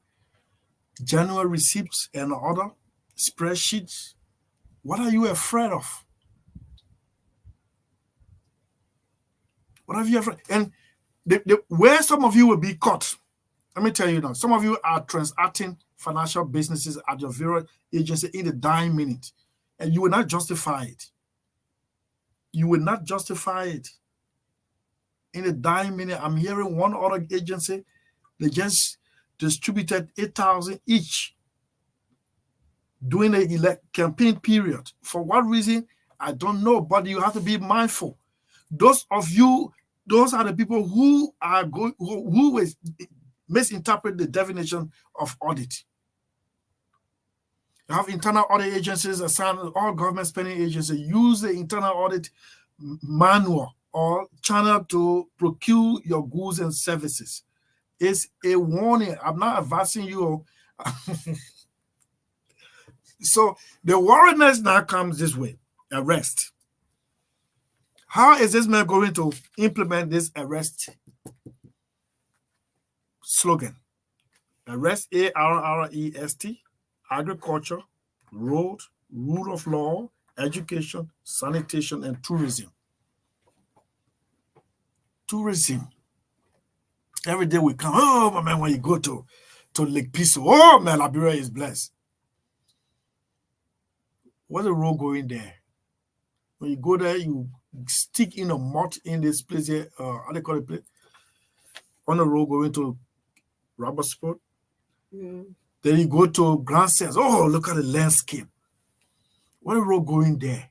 general receipts and other spreadsheets. What are you afraid of? What are you afraid? And where some of you will be caught, let me tell you now, some of you are transacting financial businesses at your various agency in the dying minute, and you will not justify it. You will not justify it. In the dying minute, I'm hearing one other agency, they just distributed 8,000 each during the campaign period. For what reason? I don't know, but you have to be mindful. Those of you, those are the people who are going, who will misinterpret the definition of audit. You have internal audit agencies assigned, all government spending agencies use the internal audit manual or channel to procure your goods and services. It's a warning. I'm not advising you. So the worriness now comes this way: arrest. How is this man going to implement this arrest slogan? Arrest, A-R-R-E-S-T, agriculture, road, rule of law, education, sanitation, and tourism. Tourism. Every day we come, oh, my man, when you go to Lake Piso, oh, man, Liberia is blessed. What's the road going there? When you go there, you stick in a mud in this place here, how do you call it? On the road going to Rubber Sport. Then you go to Grand Sense. Oh, look at the landscape. What a road going there.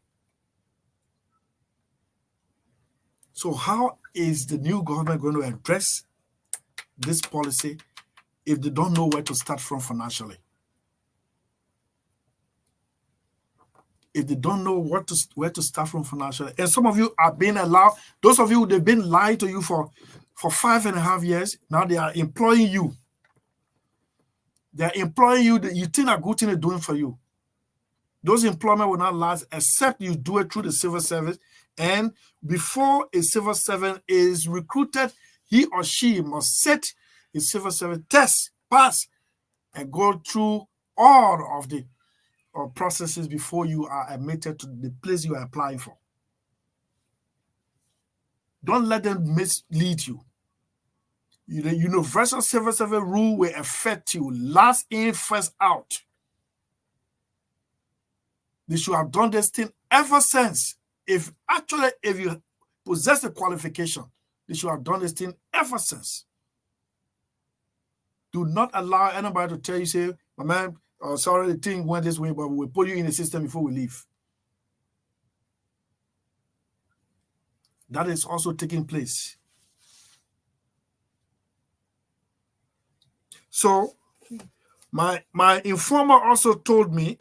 So how is the new government going to address this policy if they don't know where to start from financially? If they don't know where to start from financially. And some of you are being allowed, those of you, they've been lying to you for 5.5 years. Now they are employing you. They're employing you. You think a good thing they're doing for you. Those employment will not last except you do it through the civil service. And before a civil servant is recruited, he or she must sit his civil service test, pass, and go through all of the processes before you are admitted to the place you are applying for. Don't let them mislead you. The universal civil service rule will affect you. Last in, first out. They should have done this thing ever since. If you possess the qualification, they should have done this thing ever since. Do not allow anybody to tell you, say, my man, sorry, the thing went this way, but we'll put you in the system before we leave. That is also taking place. So my informer also told me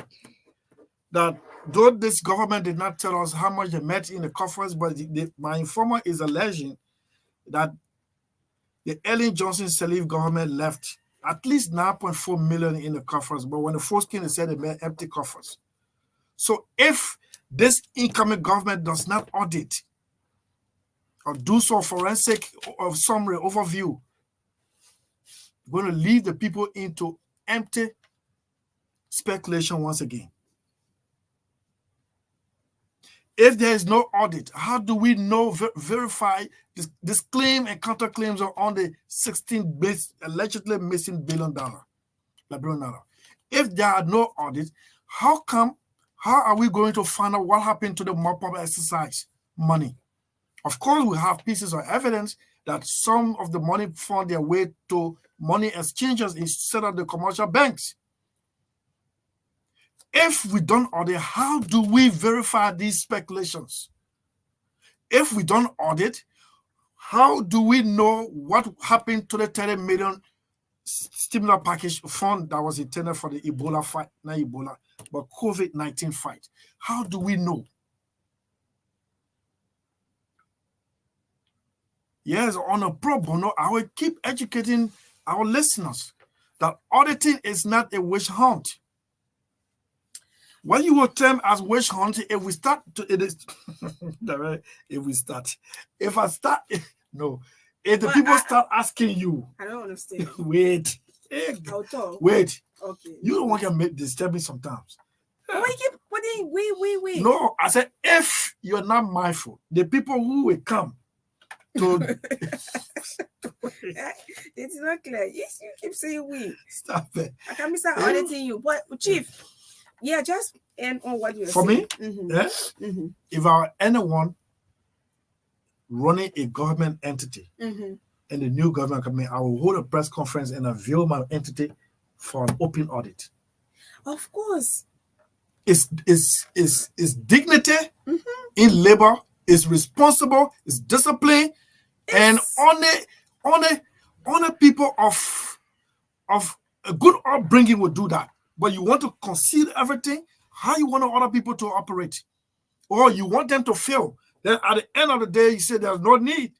that though this government did not tell us how much they met in the coffers, but my informer is alleging that the Ellen Johnson Sirleaf government left at least 9.4 million in the coffers, but when the first came, they said they met empty coffers. So if this incoming government does not audit or do some forensic or summary overview, we're going to lead the people into empty speculation once again. If there is no audit, how do we know, verify this claim and counterclaims are on the 16 allegedly missing $1 billion? If there are no audits, how are we going to find out what happened to the mop-up exercise money? Of course, we have pieces of evidence that some of the money found their way to money exchanges instead of the commercial banks. If we don't audit, how do we verify these speculations? If we don't audit, how do we know what happened to the 30 million stimulus package fund that was intended for the Ebola fight, not Ebola, but COVID-19 fight. How do we know? Yes, on a pro bono, I will keep educating our listeners that auditing is not a witch hunt. When you will term as witch hunting, if we start to, it is, if I start, no, if the people start asking you, I don't understand. Wait, I'll talk. Wait. Okay. You don't want to make disturbing sometimes. Why you keep putting wait? No, I said if you're not mindful, the people who will come to it's not clear. Yes, you keep saying we. Stop it. I can start auditing you, but Chief, yeah, just end on what you're for saying. me. Mm-hmm. If I were anyone running a government entity in the new government company, I will hold a press conference and unveil my entity for an open audit. Of course. It's dignity in labor, it's responsible, it's discipline, and honor people of a good upbringing will do that. But you want to conceal everything, how you want other people to operate, or you want them to fail. Then at the end of the day, you say there's no need.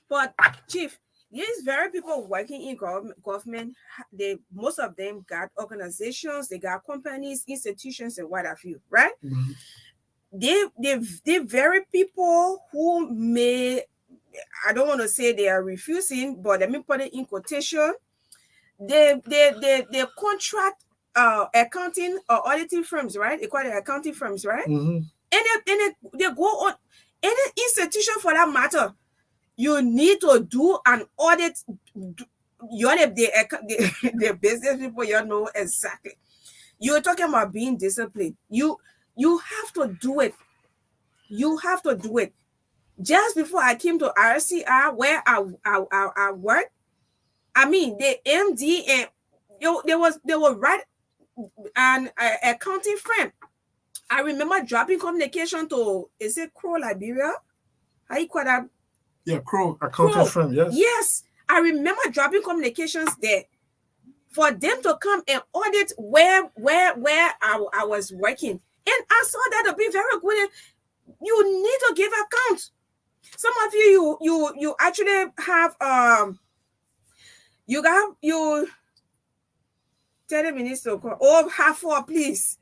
But Chief, these very people working in government, most of them got organizations, they got companies, institutions, and what have you, right? They very people who may, I don't want to say they are refusing, but let me put it in quotation. They contract accounting or auditing firms, right? They call it accounting firms, right? And they go on any institution for that matter. You need to do an audit. You're the business people, you know exactly. You're talking about being disciplined. You have to do it. You have to do it. Just before I came to RCR, where I work, I mean, the MD and they were right an accounting firm. I remember dropping communication to, is it Crow, Liberia? How you call that? Yeah, Crow, accounting firm, yes. Yes, I remember dropping communications there for them to come and audit where I was working. And I saw that to be very good. And you need to give account. Some of you actually have you 30 minutes to call. Oh, half 4, please.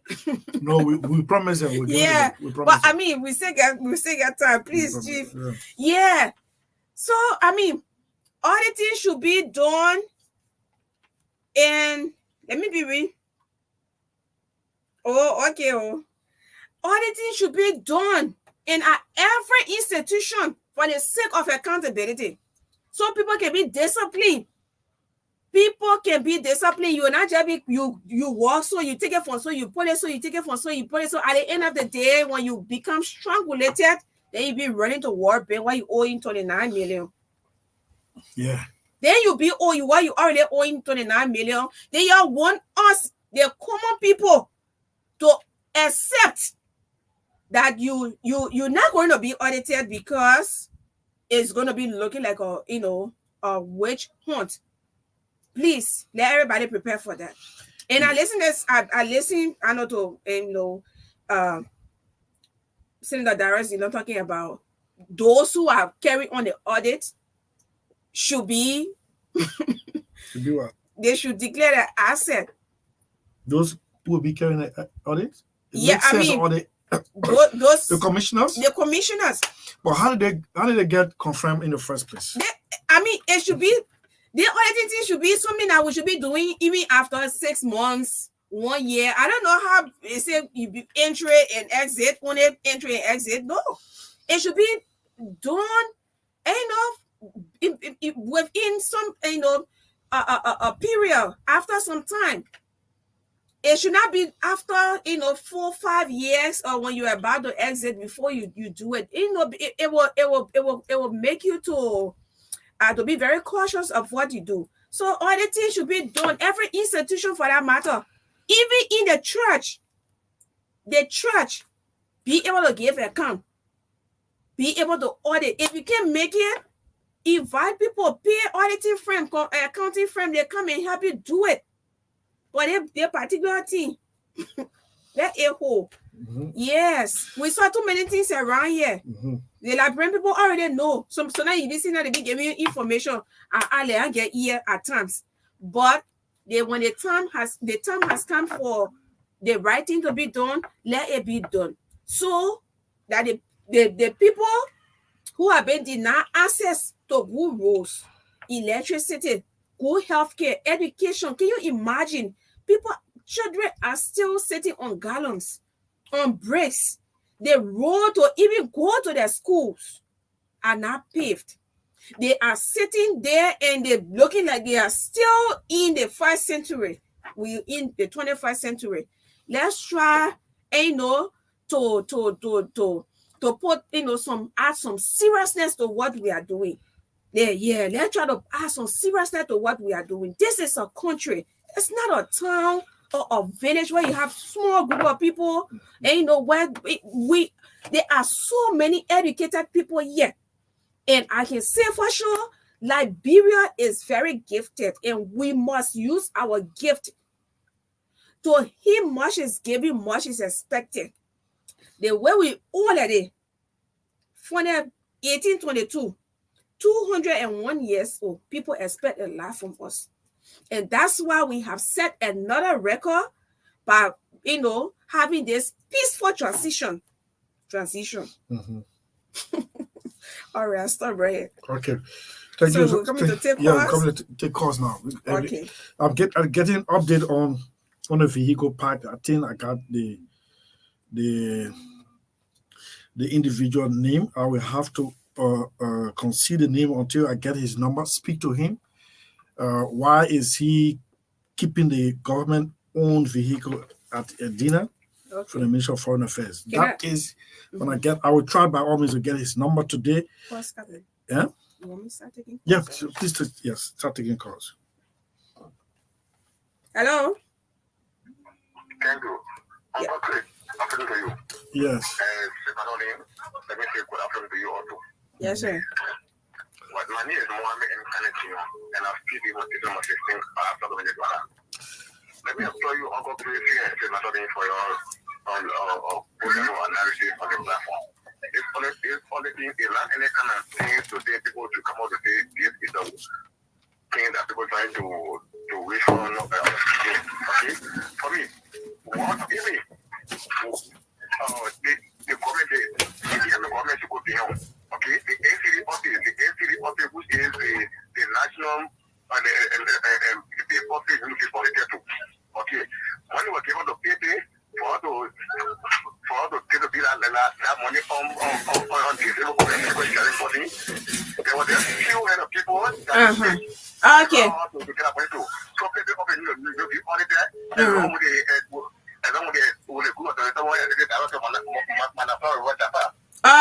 No, we promise that we'll yeah, we but I mean, we still get time, please, Chief. Yeah. So I mean, auditing should be done, and let me be real. Oh, okay. Auditing should be done in every institution for the sake of accountability, so people can be disciplined. People can be disciplined. You not just be you walk, so you take it from, so you put it, so you take it from, so you put it. So at the end of the day, when you become strangulated, then you be running to war bank while you owing 29 million. Yeah. Then you be while you already owing 29 million. Then you want us, the common people, to accept that you're not going to be audited because it's going to be looking like a witch hunt. Please let everybody prepare for that. And I listen. I know to Senator Darius, talking about those who are carrying on the audit should be what? They should declare an asset. Those who will be carrying the audit? Yeah, I mean, those the commissioners. The commissioners. But how did they get confirmed in the first place? It should be. The auditing thing should be something that we should be doing even after 6 months, 1 year. I don't know how they say you be entry and exit, only entry and exit. No, it should be done, within some, a period after some time. It should not be after 4 5 years or when you're about to exit before you do it. It will make you to be very cautious of what you do. So auditing should be done every institution for that matter. Even in the church be able to give account, be able to audit. If you can make it invite people, pay auditing firm, accounting firm, they come and help you do it. But they particular thing, that a hole. Yes, we saw too many things around here. The librarian people already know. So now you listen that they be giving you information. I get here at times, but when the time has come for the right thing to be done, let it be done. So that the people who have been denied access to good roads, electricity, good healthcare, education. Can you imagine? Children are still sitting on gallons, on bricks. The road to even go to their schools are not paved. They are sitting there and they're looking like they are still in the 1st century. We're in the 21st century. Let's try, to put, add some seriousness to what we are doing. Let's try to add some seriousness to what we are doing. This is a country. It's not a town or a village where you have small group of people. And where there are so many educated people here. And I can say for sure, Liberia is very gifted, and we must use our gift. To him, much is given, much is expected. The way we already, from 1822, 201 years old, people expect a lot from us. And that's why we have set another record by, having this peaceful transition. All right, I'll stop right here. Okay. Thank you. We're coming to take calls? Yeah, we're coming to take calls now. Okay. I'm getting update on the vehicle part. I think I got the individual name. I will have to concede the name until I get his number, speak to him. Why is he keeping the government-owned vehicle at a dinner for the Ministry of Foreign Affairs? I will try by all means to get his number today. Yeah? You want me to start taking calls? Yeah, so please, start taking calls. Hello? Thank you. Okay. Afternoon to you. Yes. Let me say good afternoon to you also. Yes, sir. My name is Mohammed and I've still been working on my system after the Medgdalene. Let me assure you, Uncle Tracy, and say nothing for your analysis on the platform. It's only thing, it's not any kind of things to say people to come out to say this is the thing that people trying to wish for. Okay? For me, what if the government should go beyond. Okay, the ACD office, which is the national and the office which is political. Okay, money was given to pay for us to take the bill and that money on the disabled body. There was a few hundred of people that okay. So people will be audited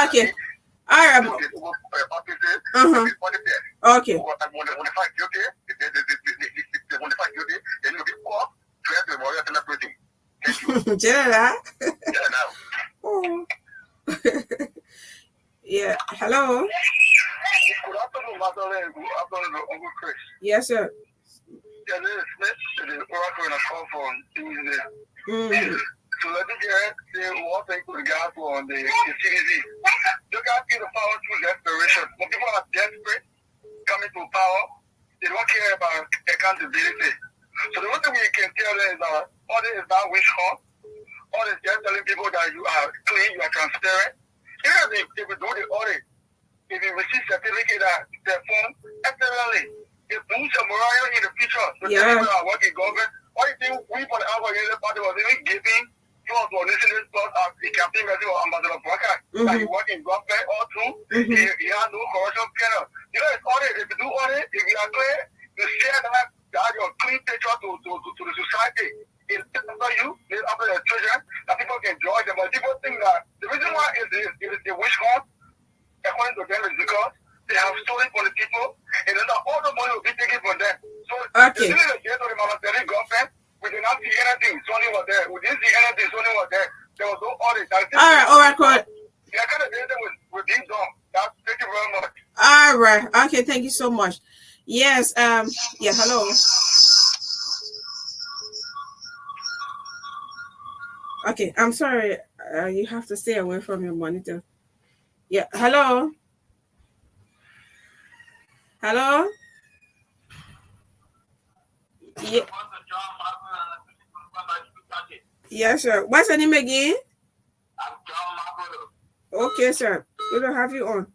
Okay. All right. Okay. Yeah. Hello. Good afternoon, Medgdalene. Good afternoon, Uncle Chris. Yes, sir. Yeah, this is Smith. It is Oracle in a call from Tuesday. So let me say one thing to the guys on the CDC. You guys get the power through desperation. When people are desperate, coming to power, they don't care about accountability. So the one thing we can tell them is that audit is not wish hunt. Audit is just telling people that you are clean, you are transparent. Even if we do the audit, if you receive certificate that they form excellently, it boosts your morale in the future. So people are working government. Why do you think we for the Alpha Party was even giving plus for listening plus as the campaign manager or ambassador broadcast that he worked in government all through. He had no corruption panel. You know, it's audit. If you do audit, if you are clear, you share that your clean picture to the society. It's after you, it's after your children, that people can enjoy them. But people think that the reason why is the wish hunt, according to them, is because they have stolen from the people, and then all the money will be taken from them. So, the Medgdalene government, we did not see anything. Sony was there. We didn't see anything. Sony was there. There was no audit. All right, cool. Yeah, kind of anything was being done. Thank you very much. All All right. Okay. Thank you so much. Yes. Yeah. Hello. Okay. I'm sorry. You have to stay away from your monitor. Yeah. Hello. Hello. Yeah. Yeah, sir. What's your name again? Okay, sir. We don't have you on.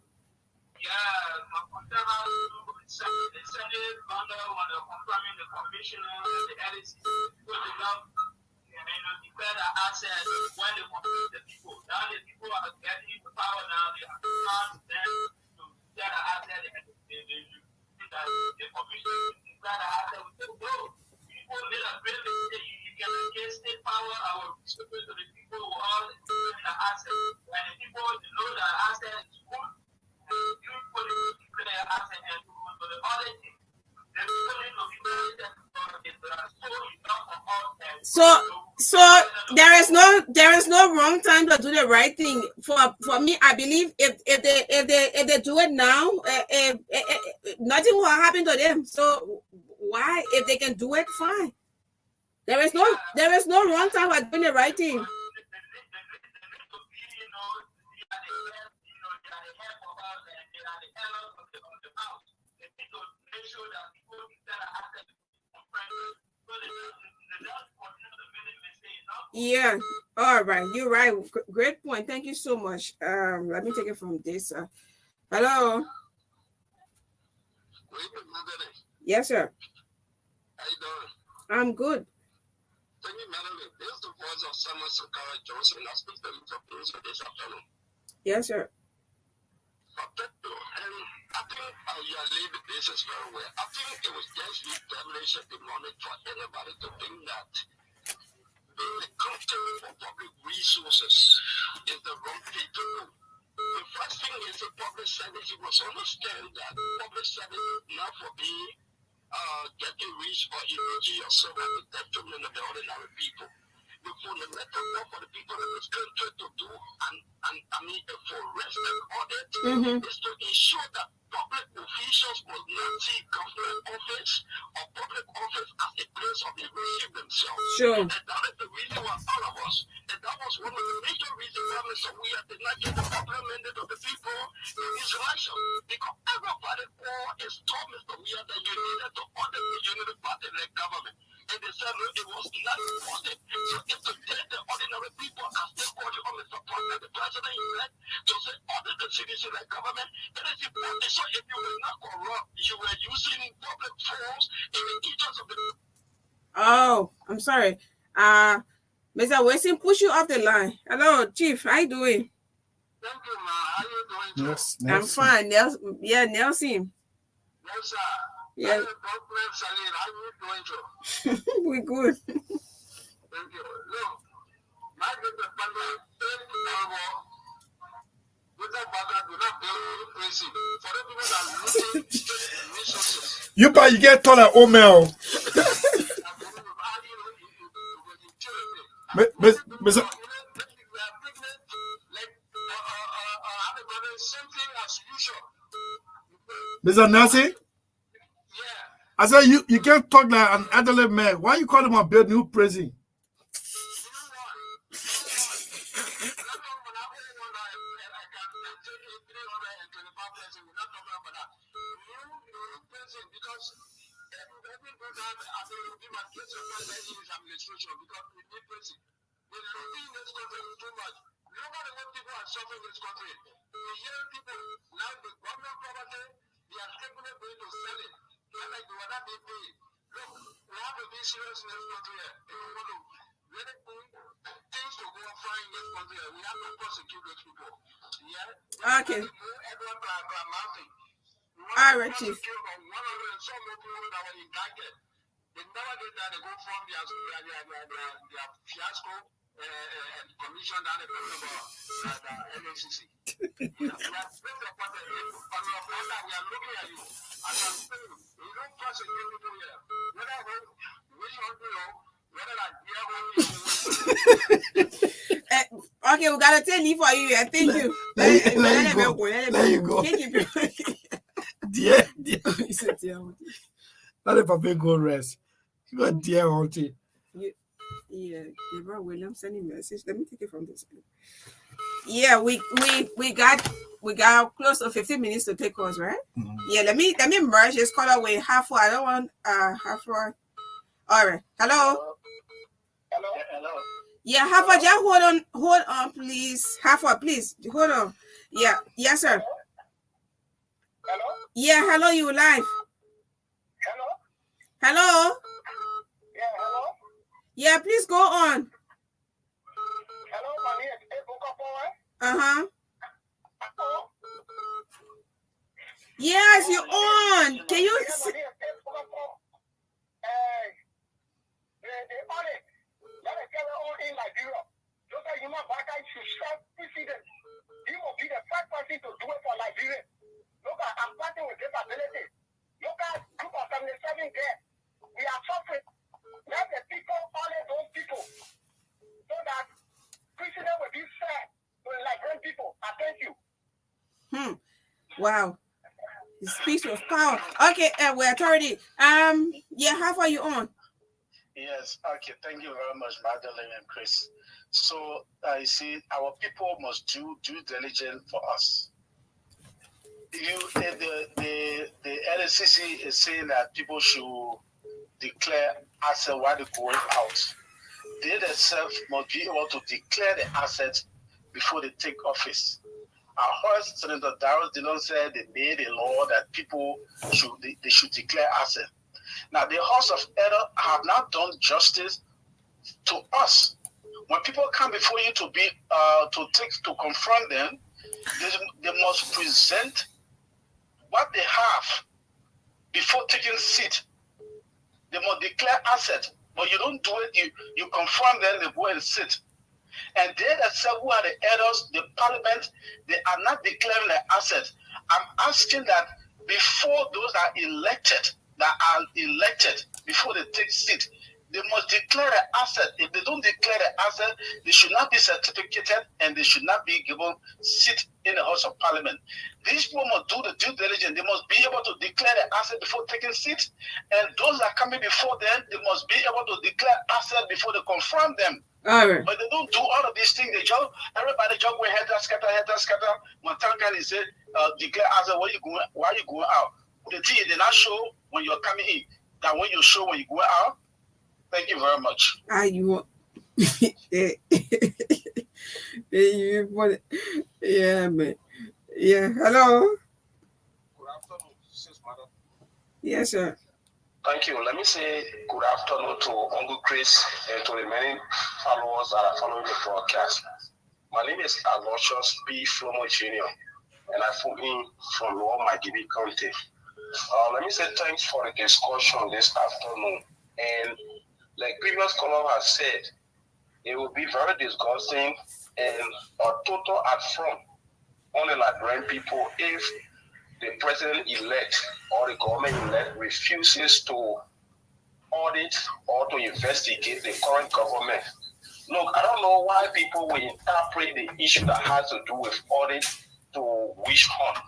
So there is no wrong time to do the right thing. For me, I believe if they do it now, nothing will happen to them. So why, if they can do it, fine. There is no wrong time for doing the right thing. Yeah. All right. You're right. Great point. Thank you so much. Let me take it from this. Hello. Yes, sir. How you doing? I'm good. Thank you, Medgdalene. This is the voice of Samuel Sakara Johnson. I speak to you for this afternoon. Yes, sir. I think you are leading the business very well. I think it was just you devilish and demonic for anybody to think that being accountable for public resources is the wrong thing to do. The first thing is the public service. You must understand that public service is not for being getting rich or enriching yourself at the detriment of the ordinary people. The fundamental work for the people in this country to do a forensic audit is to ensure that public officials will not see government office or public office as a place of enriching themselves. Sure. And that is the reason why all of us, and that was one of the major reasons why Mr. Weir did not get the popular mandate of the people in his election. Because everybody all is told Mr. Weir that you needed to audit the unity party-led government. And they said, no, it was not important. So if today the ordinary people are still calling on Mr. President, the president-elect, to say audit the CDC-led government, it is important. So if you were not corrupt, you were using public funds in the interest of the... Oh, I'm sorry. Mr. Wilson, push you off the line. Hello, Chief. How you doing? Thank you, man. How you doing? Yes, I'm fine. Nelson. Yeah, Nelson. Yes, sir. Yeah. Sellee, how you doing, too? We good. Thank you. Look, my good family, do not build prison. For the people that are looking resources. You get told at Omel. Mr. Mr. Nancy? I said you can't talk like an elderly man. Why you call him a build new prison? Okay. All right, Chief. They never did that. They go from their fiasco and commission down the NACC. We are looking at you. As I'm saying, you don't prosecute people here. Okay, we gotta tell you for you. Thank you. There you go. There you go. dear auntie. Not if Papa go rest. You got dear auntie. Yeah, Gabriel Williams sending message. Let me take it from this. Yeah, we got close to 15 minutes to take calls, right? Mm-hmm. Yeah, let me merge this call away half hour. I don't want half hour. All right. Hello. Hello. Yeah, half hour. Just hold on, please. Half hour, please. Hold on. Yeah, yes, sir. Hello. Yeah, hello. You live? Hello. Hello. Yeah, hello. Yeah, please go on. Hello, my name is Ebokapoe. Uh-huh. Yes, you're on. Can you The audit that is going on in Nigeria. Those are human rights should stop president. He will be the first person to do it for Nigeria. Look at I'm fighting with disability. Look at group of 77 there. We are suffering. Let the people audit those people so that president will be fair to Nigerian people. I thank you. Wow. He speaks with power. Okay, we're authority. Yeah, how far you on? Yes, okay, thank you very much, Medgdalene and Chris. So I see our people must do due diligence for us. The NSCC is saying that people should declare asset while they're going out. They themselves must be able to declare the assets before they take office. I heard Senator Darius Dillon say they made a law that people should declare assets. Now, the House of Elders have not done justice to us. When people come before you to confront them, they must present what they have before taking seat. They must declare assets, but you don't do it. You confront them, they go and sit. And they themselves who are the elders, the parliament, they are not declaring their assets. I'm asking that before those are elected, before they take seat, they must declare an asset. If they don't declare an asset, they should not be certificated and they should not be given seat in the House of Parliament. These people must do the due diligence. They must be able to declare the asset before taking seat. And those that are coming before them, they must be able to declare asset before they confront them. All right. But they don't do all of these things. Everybody just go head scatter. When Tangan is said, declare asset, why are you going out? The thing they not show when you're coming in. That when you show when you go out. Thank you very much. Yeah, man. Yeah. Hello. Good afternoon, Sis Madam. Yes, sir. Thank you. Let me say good afternoon to Uncle Chris and to the many followers that are following the broadcast. My name is Aloysius B. Flomo Jr. and I phone in from Lower Magidi County. Let me say thanks for the discussion this afternoon. And like previous caller has said, it will be very disgusting and a total affront on the Nigerian people if the president-elect or the government-elect refuses to audit or to investigate the current government. Look, I don't know why people will interpret the issue that has to do with audit to wish harm.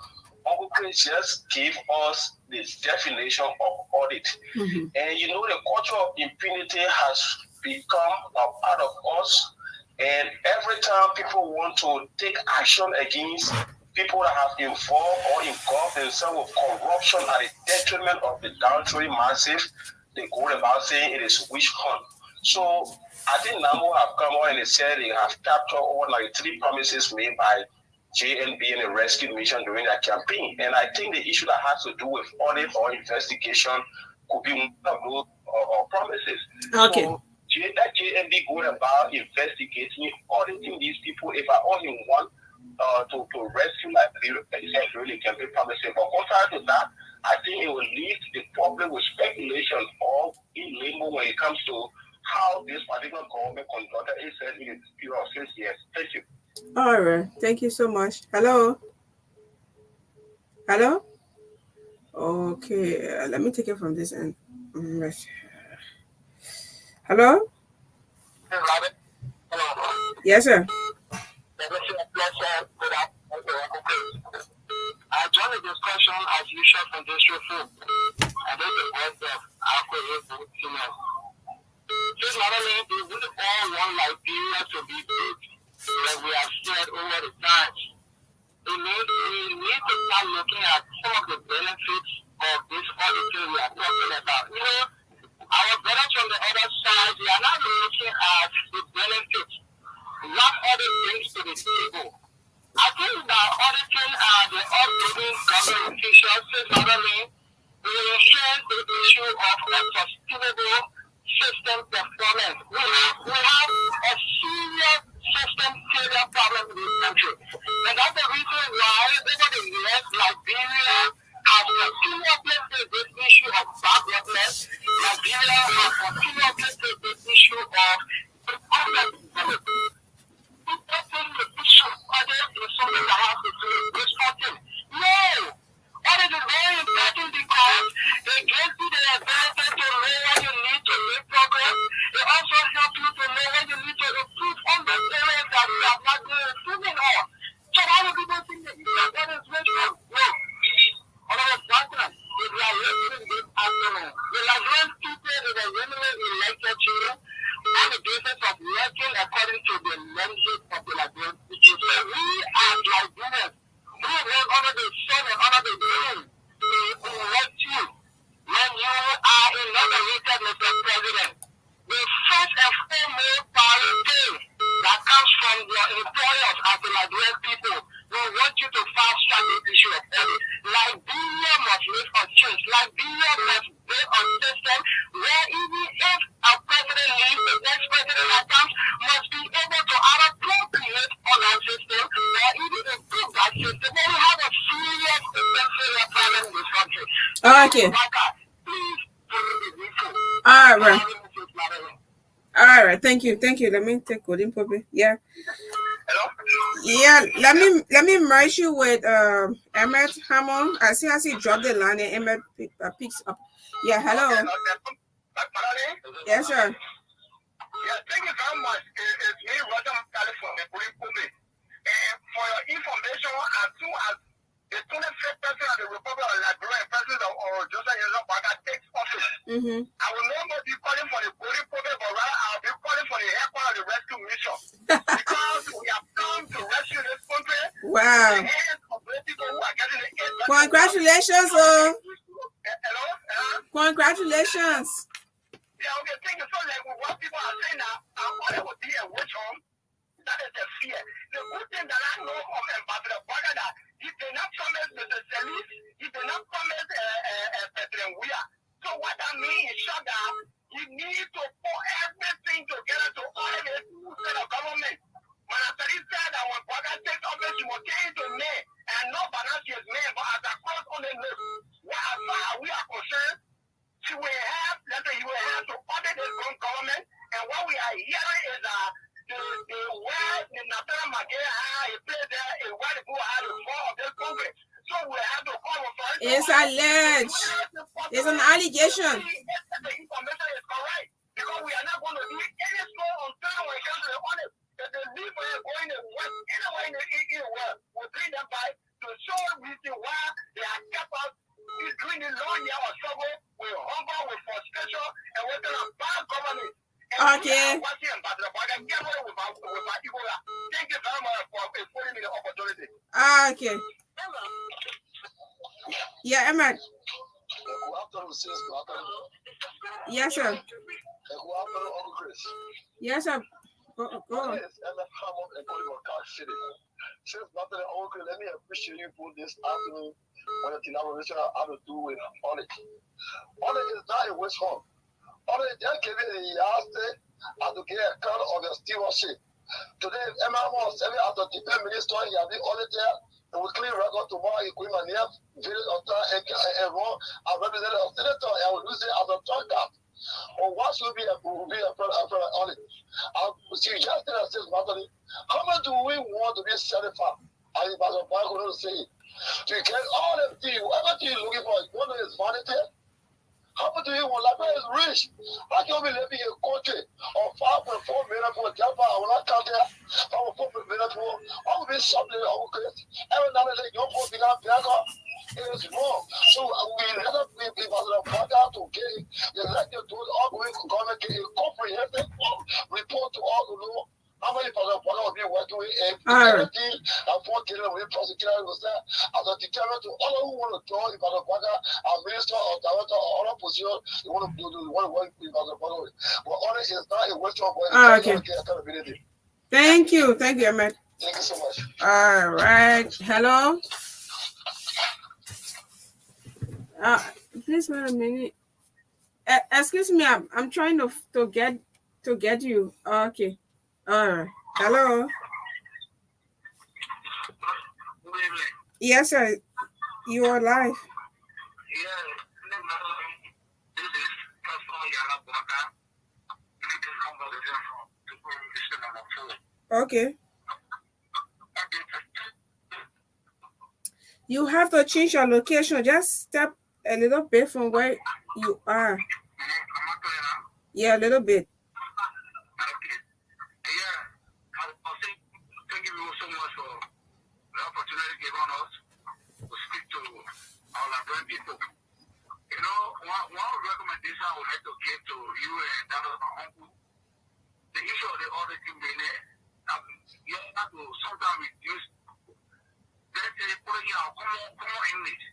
Uncle Chris just gave us this definition of audit. Mm-hmm. And you know, the culture of impunity has become a part of us. And every time people want to take action against people that have involved or engulfed themselves with corruption at the detriment of the downtrodden masses, they go about saying it is witch hunt. So I think NAMO have come on and they said they have captured over 3 promises made by JNB and the rescue mission during their campaign. And I think the issue that has to do with audit or investigation could be one of those promises. Okay. So that JNB going about investigating, auditing these people, if I only want to rescue really can be promising. But contrary to that, I think it will leave the public with speculation or in limbo when it comes to how this particular government conducted itself in its period of 6 years. Thank you. All right. Thank you so much. Hello? Hello? Okay. Let me take it from this end. Hello? Yes, sir. I joined the discussion as usual from District 4. about the voice of Akwe, you know. Just not only we would all want Liberia to be good, like we have said over the time. We need to start looking at some of the benefits of this auditing we are talking about. You know, our brothers from the other side, we are not looking at the benefits. What audit brings to the table. I think that auditing the upgrading government officials is not only will ensure the issue of a sustainable system performance. We have a serious system failure problem in this country. And that's the reason why over the years, Liberia has continuously faced this issue of backwardness. Liberia has continuously faced this issue of underdevelopment. People think the issue of others is something that has to do with reporting. No! Audit is very important because they give you the ability to know what you need to make progress. They also help you to know what you need to improve on the areas that you have not been improving on. So why do people think that that is rich from? No. Otherwise, if you are listening this afternoon, the Liberian people that are randomly elected to you on the basis of working according to the mandate of the Liberian people. So we as Liberians, who live under the sun and under the moon, we elect you when you are inaugurated, Mr. President. The first and foremost priority that comes from your employers as the Liberian people, we want you to fast track the issue of audit. Liberia must live on change. Liberia must build on system where even if a president leaves, the next president that comes must be able to either appropriate on our system or even improve that system. When we have a serious failure problem in this country. Okay. Please follow the info. All right. All right. Thank you. Let me take Golden Puppy. Yeah. Hello? Yeah, let me merge you with Emmett Hammond. I see he dropped the line and Emmett picks up. Yeah, hello. Yes, sir. Yeah, thank you very much. It's me, Roger California, and for your information, as soon as the 25th president of the Republic of Liberia, President of Joseph Yellow Baga takes office, I will no more be calling for the body problem, but rather I'll be calling for the headquarters of the rescue mission. Because we have come to rescue this country. Wow. The hands of those people who are getting the aid. Congratulations, Hello? Congratulations. Yeah, okay, thank you. So, like, what people are saying now, what would be a witch home? That is a fear. The good thing that I know of Ambassador Baga that he did not promise Mr. Sellee, he did not promise President Weah. So what that means is shut down. You need to put everything together to audit the federal government. When I said that when Baga takes office, you will get into May, and no balance is May, but as a cost on the list, as far as we are concerned, you will have to audit this government, and what we are hearing is the word the Natara Magaya had a place there, a white people had a fall of this country. So we have to call for it. It's alleged. It's an allegation. The information is correct because we are not going to do any slow on time when it comes to the audit. If the people are going to work anywhere in the world, we bring them by to show reason why they are kept out during the long year of struggle with hunger, with frustration, and with the bad government. Okay. Thank you very much for affording me the opportunity. Okay. Yeah, Emma. Yes, sir. Yes, sir. Go on. Since nothing okay, let me appreciate you for this afternoon when the collaboration have to do with audit. Audit is not a wish home. Audit just give it the yardstick and to get account of your stewardship. Today, MMO serving as the defense minister, he has been audited. And we clean record tomorrow, he could my name, village of and wrong, and representative of senator, and we lose it as a truck out. Or what should be a audit? She just said, I said, how much do we want to be certified? As the Bible will say, to get all the things, everything you're looking for, one is vanity. How much do you want? Liberia is rich. How can we live in a country of 5.4 million people? Java, I will not count there. 5.4 million people. I will be something. I will create. Every now and then, young people become Bianca. It is wrong. So we let the father to get it. They let the all going to government get a comprehensive report to all the law. How many father will be working with everything and 4 dealing with prosecutor was there as a deterrent to all who want to join the father and minister or director or other position you want to do you want to work with father. But honest is not a waste of money. Okay. Accountability. Thank you, Ahmed. Thank you so much. All right. Hello. Please wait a minute. Excuse me, I'm trying to get you. Okay. All right. Hello. Yes, sir. You are live. Okay. You have to change your location. Just step a little bit from where you are. Yeah, a little bit. Thank you so much for the opportunity given us to speak to our Liberian people. You know, one recommendation I would like to give to you and that of my uncle, the issue of the auditing being there, you have to sometimes reduce, let's say, put it in common English.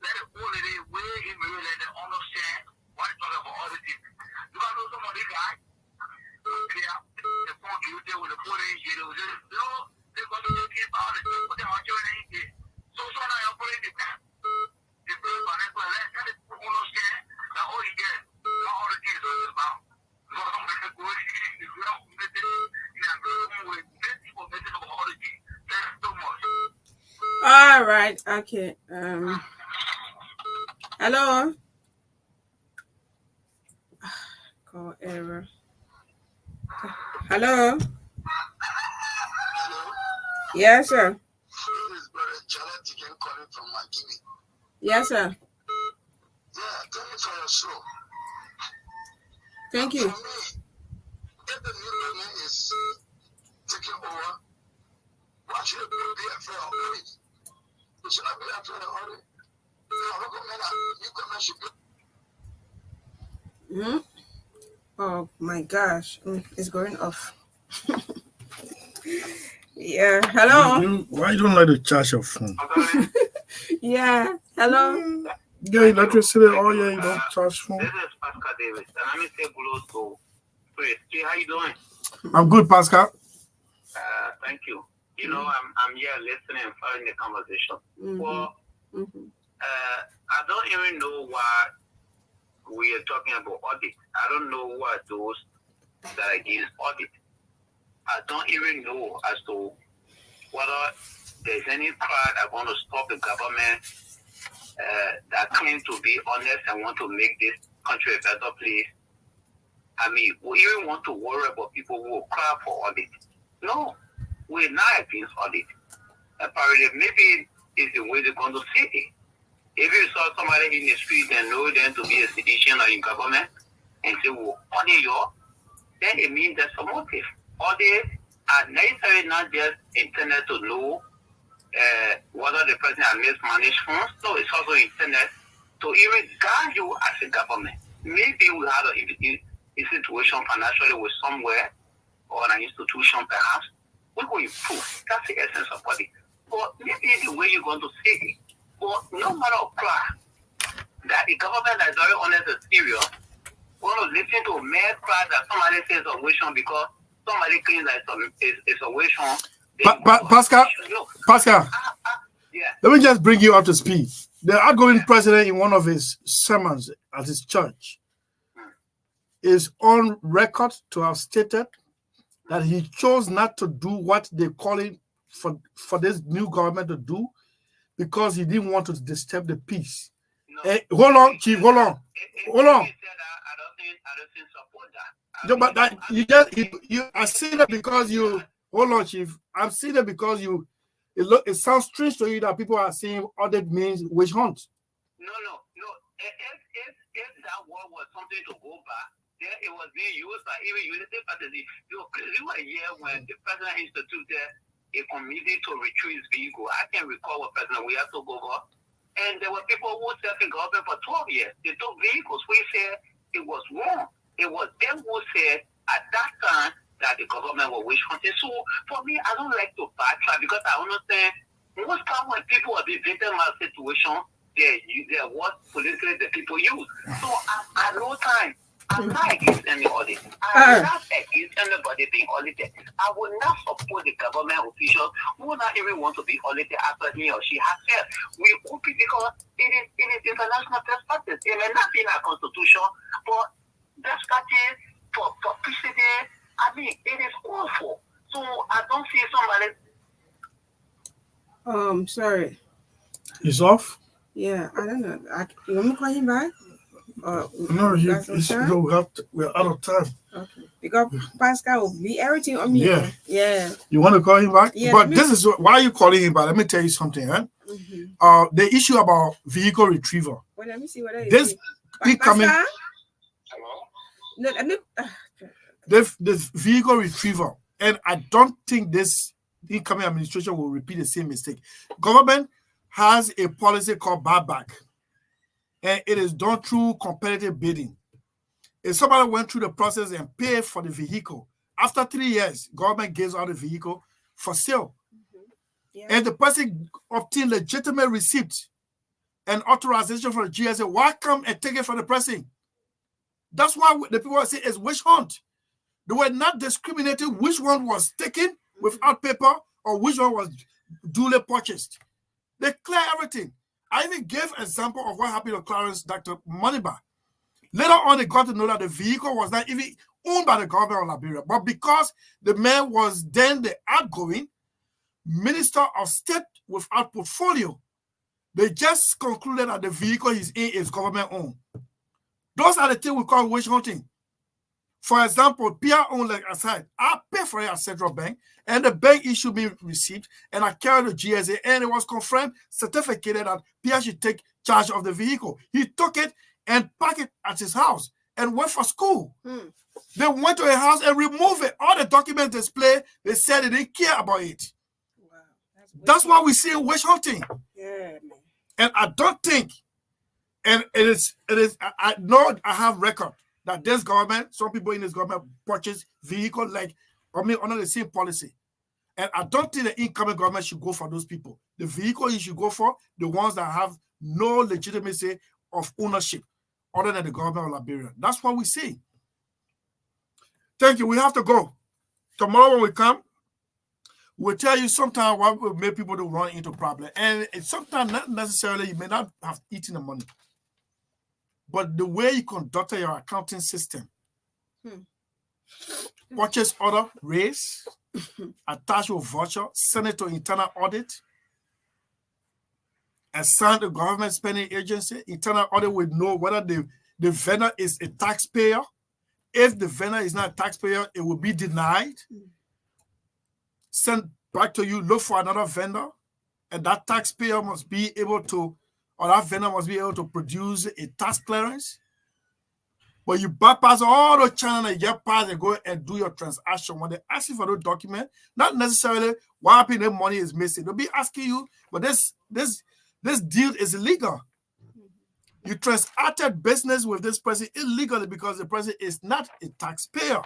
Let it put it way in the way, let them understand what it's all about auditing. You got to know some of these guys, the phone you deal with the put in here, they're going to get out of it, put them on your name. So now you're putting it down. The people let it understand that all you get, all the things are about. So I'm going to go in, if you don't make it, with people making about auditing. Thanks so much. All right. Okay. Hello. Call error. Hello. Yes, sir. This is Brother Janet again calling from Magini. Yes, sir. Yeah, thank you for your show. Thank you. For me, if the new government is taking over, why should it be afraid of audit? It should not be afraid of audit. I recommend that new government should be. Mm-hmm. Oh my gosh, it's going off. Yeah. Hello. Why you don't like to charge your phone? Yeah. Hello. Yeah, electricity. Oh yeah, you don't charge phone. This is Pascal Davis, and I'm say hello to Chris. Hey, how you doing? I'm good, Pascal. Thank you. You know, I'm here listening and following the conversation. Well, I don't even know why we are talking about audit. I don't know what those that are against audit. I don't even know as to whether there's any crowd that want to stop the government that claim to be honest and want to make this country a better place. I mean, we even want to worry about people who will cry for audit. No, we're not against audit. Apparently, maybe it's the way they're going to see it. If you saw somebody in the street and know them to be a sedition or in government and say, well, audit you, then it means there's a motive. Audit are necessarily not just intended to know whether the person has mismanaged funds. No, it's also intended to even guide you as a government. Maybe we had a situation financially with somewhere or an institution perhaps. We will improve. That's the essence of audit. But maybe the way you're going to say it. But no matter of class, that the government that is very honest and serious, want to listen to mere cry that somebody says a wishing because somebody claims that it's a wishing. Pascal, yeah. Let me just bring you up to speed. The outgoing president in one of his sermons at his church is on record to have stated that he chose not to do what they call it for this new government to do because he didn't want to disturb the peace. No. Hold on, Chief. Hold on. I don't support that. No, but that you I see that because you hold on, Chief. I'm seeing that because it sounds strange to you that people are saying audit means witch hunt. No. If that word was something to go back, then it was being used by even unity party. You were here when the president instituted a committee to retrieve his vehicle. I can recall what President we have to go over And there were people who served in government for 12 years. They took vehicles. We said it was wrong. It was them who said at that time that the government was witch hunting. So for me, I don't like to backtrack because I understand most time when people are being victim of a situation, there was politically the people use. So at no time, I'm not against any audit. I'm not against anybody being audited. I would not support the government officials who would not even want to be audited after he or she has said. We hope it because it is international perspective. It may not be in our constitution, but that's for precedent. I mean, it is awful. So I don't see somebody. Sorry. He's off? Yeah, I don't know. You want me to call him back? No, we're out of time. Okay. Because Pascal will be everything on me. Yeah. You want to call him back? Yeah, But this is why you calling him back. Let me tell you something, huh? Mm-hmm. The issue about vehicle retriever. Well, let me see what it is. This incoming. No, let me. This vehicle retriever, and I don't think this incoming administration will repeat the same mistake. Government has a policy called buyback, and it is done through competitive bidding. If somebody went through the process and paid for the vehicle, after 3 years, government gives out the vehicle for sale. And the person obtained legitimate receipt and authorization from the GSA. Why come and take it from the person? That's why the people say it's witch hunt. They were not discriminating which one was taken without paper or which one was duly purchased. They clear everything. I even gave an example of what happened to Clarence, Dr. Moneyba. Later on, they got to know that the vehicle was not even owned by the government of Liberia. But because the man was then the outgoing Minister of State without portfolio, they just concluded that the vehicle he's in is government owned. Those are the things we call witch hunting. For example, PR owned, like I said, I pay for it at Central Bank, and the bank issued me receipt, and I carried the GSA, and it was confirmed, certificated that PR should take charge of the vehicle. He took it and parked it at his house and went for school. They went to a house and removed it. All the documents displayed, they said they didn't care about it. Wow, that's why we see witch hunting. Yeah, and I don't think, and it is. I know I have record that this government, some people in this government purchase vehicles under the same policy. And I don't think the incoming government should go for those people. The vehicle you should go for, the ones that have no legitimacy of ownership other than the government of Liberia. That's what we see. Thank you. We have to go. Tomorrow when we come, we'll tell you sometimes what will make people to run into problems. And sometimes not necessarily, you may not have eaten the money. But the way you conduct your accounting system, purchase order, raise, attach with voucher, send it to internal audit, assign the government spending agency. Internal audit will know whether the vendor is a taxpayer. If the vendor is not a taxpayer, it will be denied. Send back to you, look for another vendor, and that taxpayer must be able to, or that vendor must be able to produce a tax clearance. But you bypass all the channels and get past and go and do your transaction. When they ask you for those documents, not necessarily what happened if money is missing. They'll be asking you, but this deal is illegal. You transacted business with this person illegally because the person is not a taxpayer.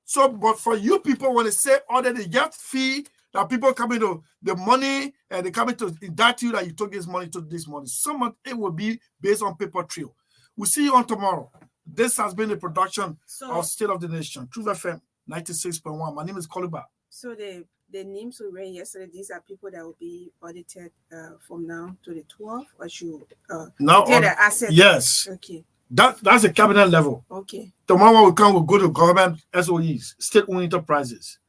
So, but for you people, when they say order the yacht fee, that people come into the money and they come into indict you that you took this money, some of it will be based on paper trail. We'll see you on tomorrow. This has been a production of State of the Nation, Truth FM 96.1. My name is Koluba. So the names we read yesterday, these are people that will be audited from now to the 12th, or should now get the assets. Yes. Okay. That's the cabinet level. Okay. Tomorrow we come, we'll go to government SOEs, state-owned enterprises,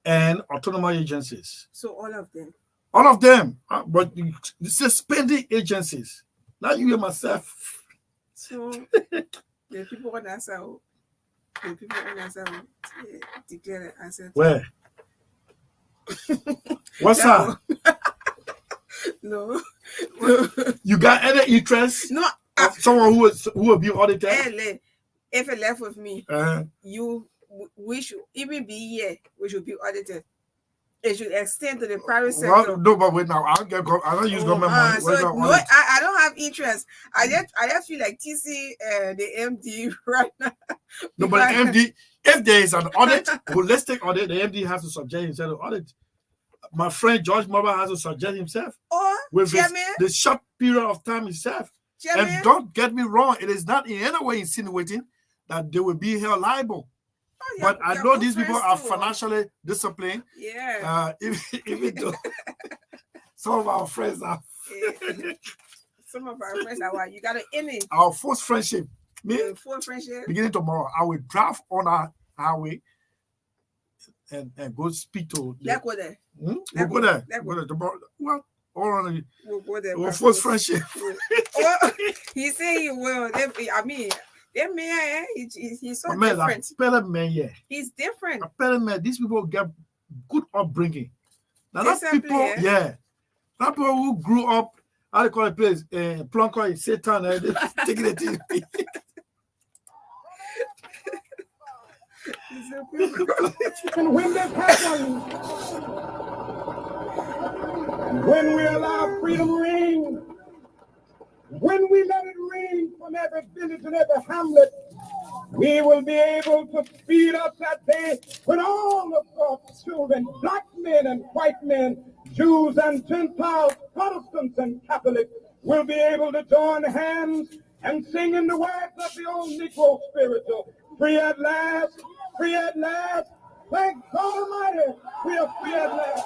and autonomous agencies. So all of them. All of them. But this is spending agencies. Not you and myself. So the people on that side, declare the assets. Where? What's that? No. You got any interest? No. Someone who will be audited? If it left with me, we should even be here. We should be audited. It should extend to the private sector. Well, no, but wait now. I don't use government money. So Wait, no, I don't have interest. I just feel like TC the MD right now. No, but the MD, if there is an audit, holistic audit, the MD has to subject himself to audit. My friend George Mobile has to subject himself with the short period of time himself. And don't get me wrong, it is not in any way insinuating that they will be held liable. But I know these people are financially disciplined. Yeah. Even though some of our friends are. Some of our friends are what? You got to end it. Our first friendship. Beginning tomorrow, I will drive on our highway and go speak to. Let's go there. We'll go there. Go there tomorrow. Well, we'll go there. Our first friendship. He said he will. I mean. That man, he's so man, different. Man, he's different. Man, these people get good upbringing. Now that people, that people who grew up, how they call it place, Plonko, Satan, they taking it in. And when that happens, when we allow freedom ring, when we let it ring from every village and every hamlet, we will be able to speed up that day when all of God's children, black men and white men, Jews and Gentiles, Protestants and Catholics, will be able to join hands and sing in the words of the old Negro spiritual, free at last, free at last. Thank God Almighty, we are free at last.